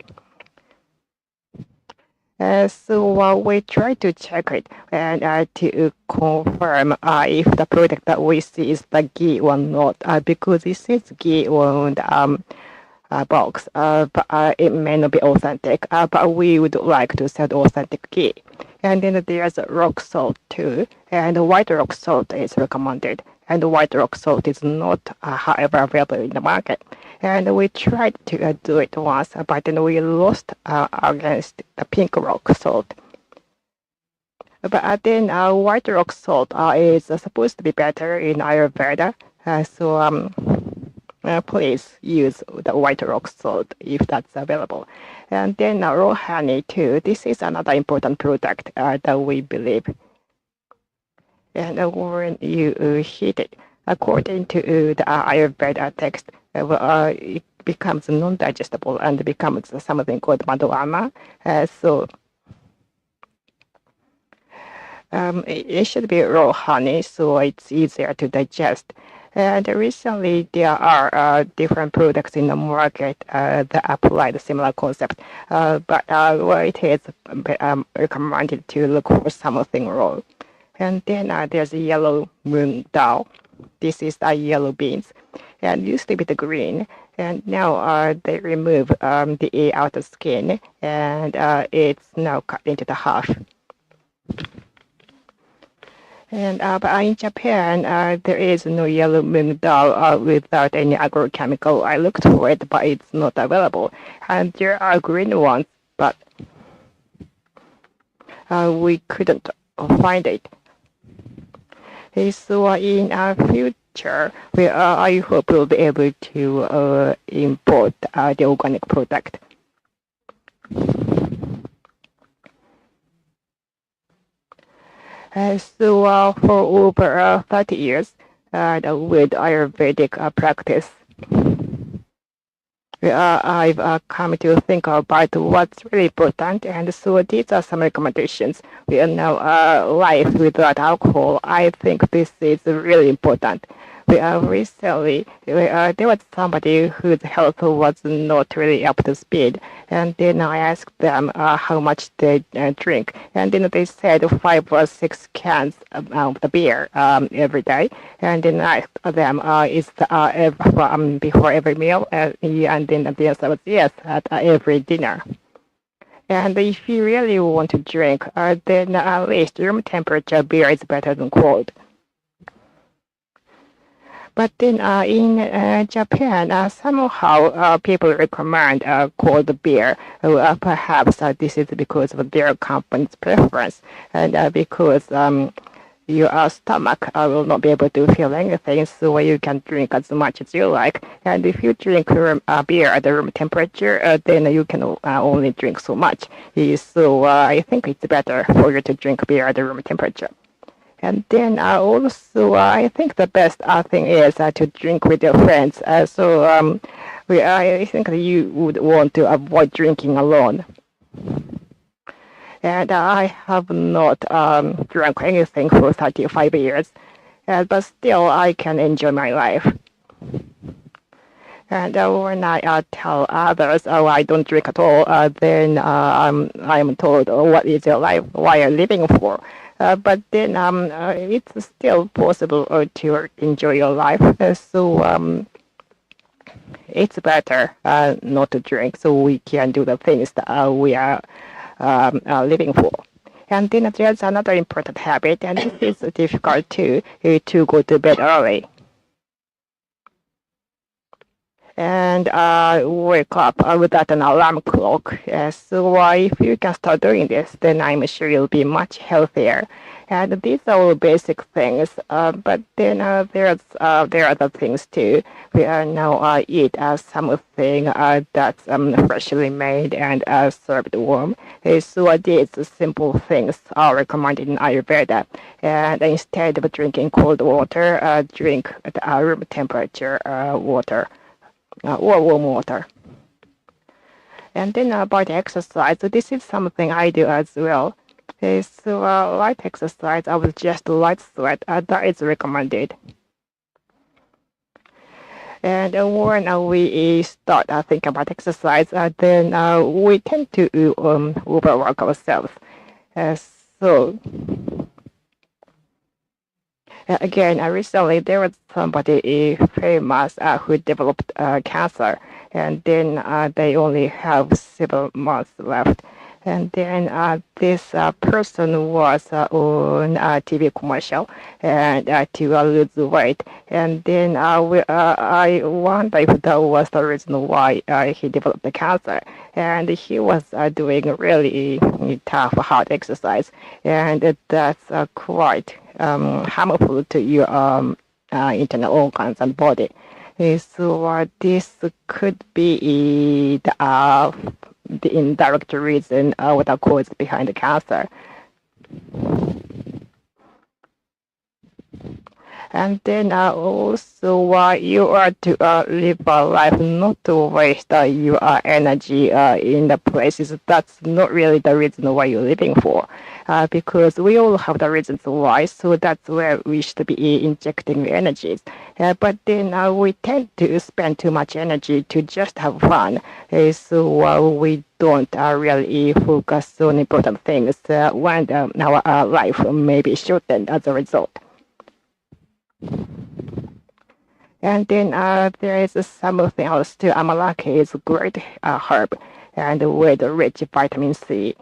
[SPEAKER 6] So we try to check it and to confirm if the product that we see is the ghee or not, because it says ghee on the box, but it may not be authentic, but we would like to sell the authentic ghee. And then there's rock salt too, and white rock salt is recommended, and white rock salt is not, however, available in the market. And we tried to do it once, but then we lost against the pink rock salt. But then white rock salt is supposed to be better in Ayurveda, so please use the white rock salt if that's available. And then raw honey too. This is another important product that we believe. And when you heat it, according to the Ayurveda text, it becomes non-digestible and becomes something called madhurama. So it should be raw honey, so it's easier to digest. And recently, there are different products in the market that apply the similar concept, but it is recommended to look for something raw. And then there's yellow moon dal. This is the yellow beans, and used to be the green. And now they remove the outer skin, and it's now cut into the half. And but in Japan, there is no yellow moon dal without any agrochemical. I looked for it, but it's not available. And there are green ones, but we couldn't find it. So in future, I hope we'll be able to import the organic product. So for over 30 years with Ayurvedic practice, I've come to think about what's really important, and so these are some recommendations. We are now life without alcohol. I think this is really important. Recently, there was somebody whose health was not really up to speed, and then I asked them how much they drink, and then they said 5 or 6 cans of the beer every day, and then I asked them, is before every meal, and then the answer was yes, at every dinner. And if you really want to drink, then at least room temperature beer is better than cold. But then in Japan, somehow people recommend cold beer. Perhaps this is because of their company's preference, and because your stomach will not be able to feel anything, so you can drink as much as you like. And if you drink beer at the room temperature, then you can only drink so much. So I think it's better for you to drink beer at the room temperature. And then also, I think the best thing is to drink with your friends. I think you would want to avoid drinking alone. And I have not drunk anything for 35 years, but still I can enjoy my life. And when I tell others, oh, I don't drink at all, then I'm told, oh, what is your life? Why are you living for? But then it's still possible to enjoy your life. So it's better not to drink, so we can do the things that we are living for. And then there's another important habit, and it is difficult too, to go to bed early. And wake up without an alarm clock. So if you can start doing this, then I'm sure you'll be much healthier. And these are all basic things, but then there are other things too. We are now eat something that's freshly made and served warm. So these simple things are recommended in Ayurveda. And instead of drinking cold water, drink at room temperature water. Or warm water. And then about exercise, so this is something I do as well. So light exercise, I will just light sweat, that is recommended. And when we start thinking about exercise, then we tend to overwork ourselves. So again, recently there was somebody famous who developed cancer, and then they only have 7 months left. And then this person was on a TV commercial and to lose weight. And then I wonder if that was the reason why he developed the cancer. And he was doing really tough, hard exercise. And that's quite harmful to your internal organs and body. So this could be the indirect reason what the cause behind the cancer. And then also you are to live a life not to waste your energy in the places that's not really the reason why you're living for. Because we all have the reasons why, so that's where we should be injecting energies. But then we tend to spend too much energy to just have fun, so we don't really focus on important things when our life may be shortened as a result. And then there is something else too. Amalaki is a great herb and with rich vitamin C.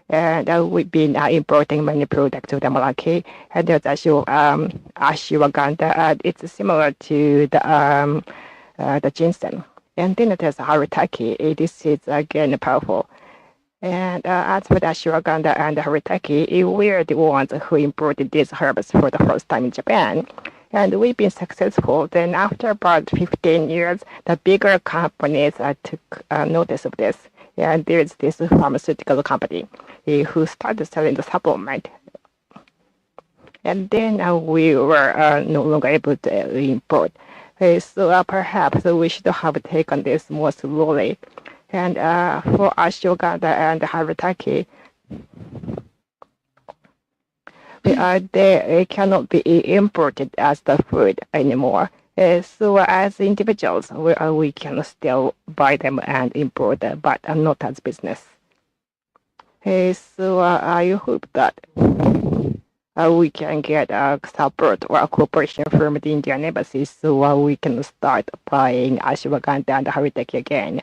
[SPEAKER 6] And we've been importing many products of the Amalaki. And there's ashwagandha. It's similar to the ginseng. And then there's haritaki. This is again powerful. And as for the ashwagandha and the haritaki, we are the ones who imported these herbs for the first time in Japan. And we've been successful. Then after about 15 years, the bigger companies took notice of this. And there's this pharmaceutical company who started selling the supplement. And then we were no longer able to import. So perhaps we should have taken this more slowly. And for ashwagandha and haritaki, they cannot be imported as the food anymore. So as individuals, we can still buy them and import them, but not as business. So I hope that we can get support or cooperation from the Indian embassy so we can start buying ashwagandha and haritaki again.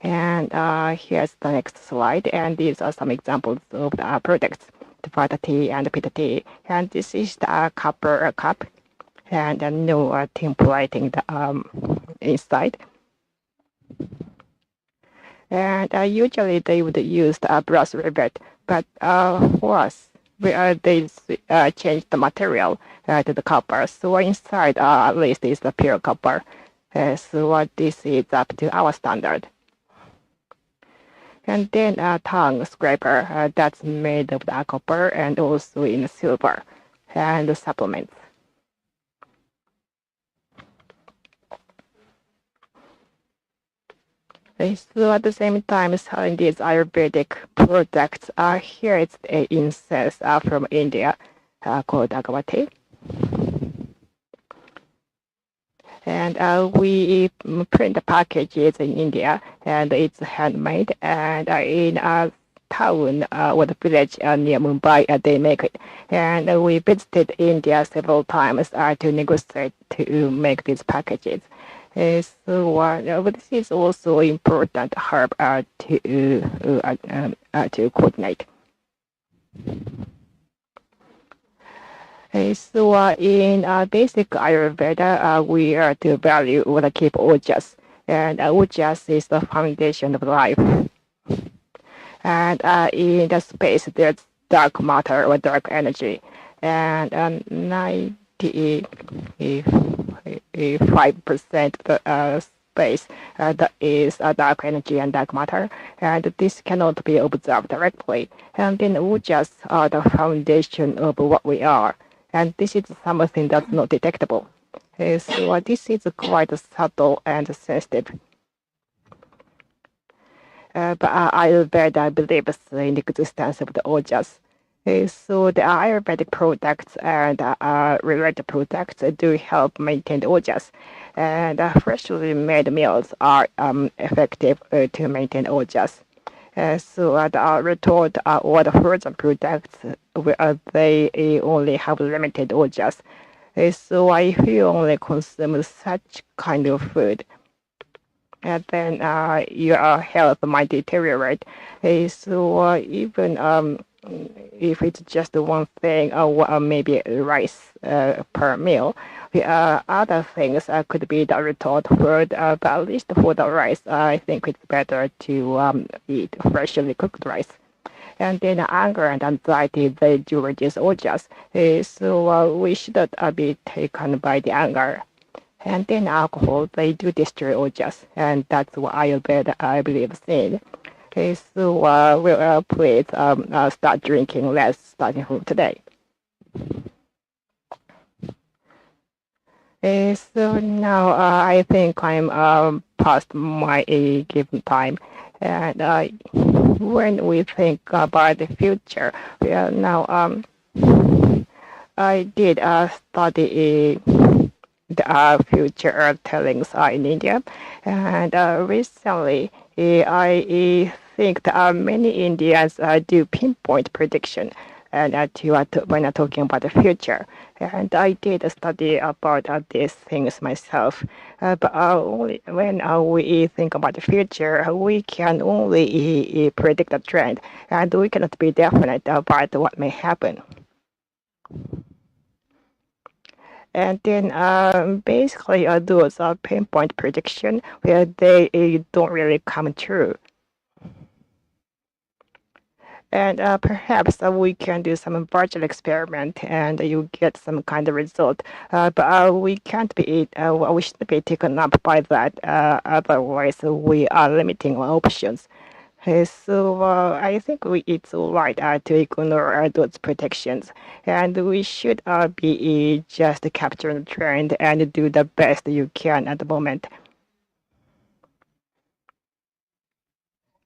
[SPEAKER 6] And here's the next slide, and these are some examples of the products, the vata tea and the pitta tea. And this is the copper cup, and no templating the inside. And usually they would use the brass rivet, but for us, they changed the material to the copper. So inside at least is the pure copper. So this is up to our standard. And then a tongue scraper that's made of the copper and also in silver, and the supplements. So at the same time, selling these Ayurvedic products, here it's an incense from India called agavati. And we print the packages in India, and it's handmade. And in a town or the village near Mumbai, they make it. And we visited India several times to negotiate to make these packages. So this is also important herb to coordinate. So in basic Ayurveda, we are to value or keep ojas, and ojas is the foundation of life. And in the space, there's dark matter or dark energy, and 95% of the space that is dark energy and dark matter, and this cannot be observed directly. And then ojas are the foundation of what we are. And this is something that's not detectable. So this is quite subtle and sensitive. But Ayurveda believes in the existence of the ojas. So the Ayurvedic products and related products do help maintain the ojas. And freshly made meals are effective to maintain ojas. So the retort or the frozen products, they only have limited ojas. So if you only consume such kind of food, and then your health might deteriorate. So even if it's just one thing or maybe rice per meal, other things could be the retort food, but at least for the rice, I think it's better to eat freshly cooked rice. And then anger and anxiety, they do reduce ojas. So we should not be taken by the anger. And then alcohol, they do destroy ojas, and that's what I believe in. Okay, so please start drinking less starting from today. So now I think I'm past my given time, and when we think about the future, now I did study the future tellings in India, and recently I think that many Indians do pinpoint prediction and when I'm talking about the future. And I did a study about these things myself. But only when we think about the future, we can only predict the trend, and we cannot be definite about what may happen. And then basically those are pinpoint prediction where they don't really come true. And perhaps we can do some virtual experiment and you get some kind of result. But we can't be, we shouldn't be taken up by that. Otherwise, we are limiting our options. So I think it's all right to ignore those protections, and we should be just capturing the trend and do the best you can at the moment.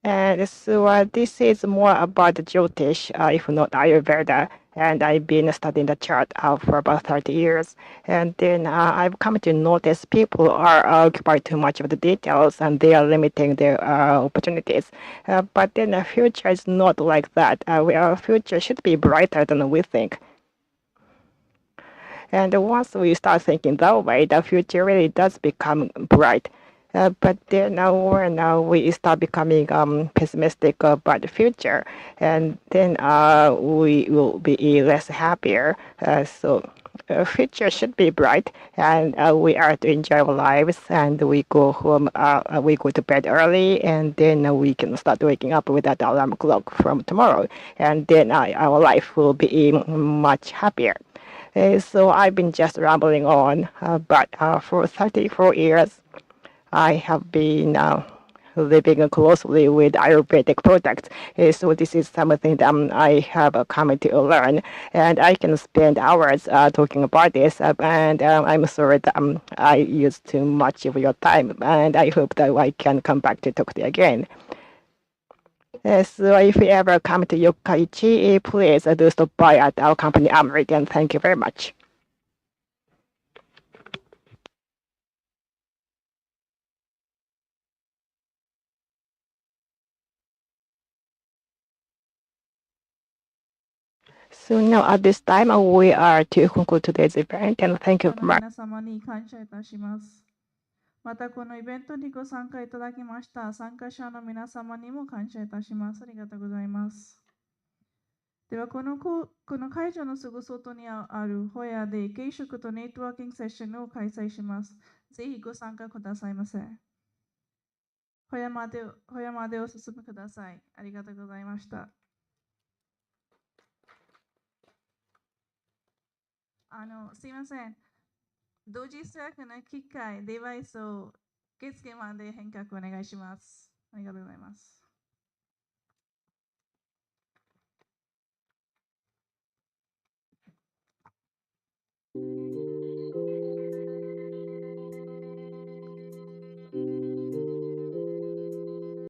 [SPEAKER 6] And so this is more about the Jyotish, if not Ayurveda. And I've been studying the chart for about 30 years. And then I've come to notice people are occupied too much of the details and they are limiting their opportunities. But then the future is not like that. Our future should be brighter than we think. And once we start thinking that way, the future really does become bright. But then now we start becoming pessimistic about the future, and then we will be less happier. So future should be bright, and we are to enjoy our lives, and we go home, we go to bed early, and then we can start waking up without alarm clock from tomorrow, and then our life will be much happier. So I've been just rambling on, but for 34 years, I have been living closely with Ayurvedic products. So this is something that I have come to learn, and I can spend hours talking about this. And I'm sorry that I used too much of your time, and I hope that I can come back to talk to you again. So if you ever come to Yokkaichi, please do stop by at our company Amrit, and thank you very much. So now at this time, we are to conclude today's event, and thank you very much.
[SPEAKER 1] 皆様に感謝いたします。またこのイベントにご参加いただきました参加者の皆様にも感謝いたします。ありがとうございます。ではこの会場のすぐ外にあるホヤで軽食とネットワーキングセッションを開催します。ぜひご参加くださいませ。ホヤまでお進みください。ありがとうございました。すいません。同時通訳の機械、デバイスを受付まで返却お願いします。ありがとうございます。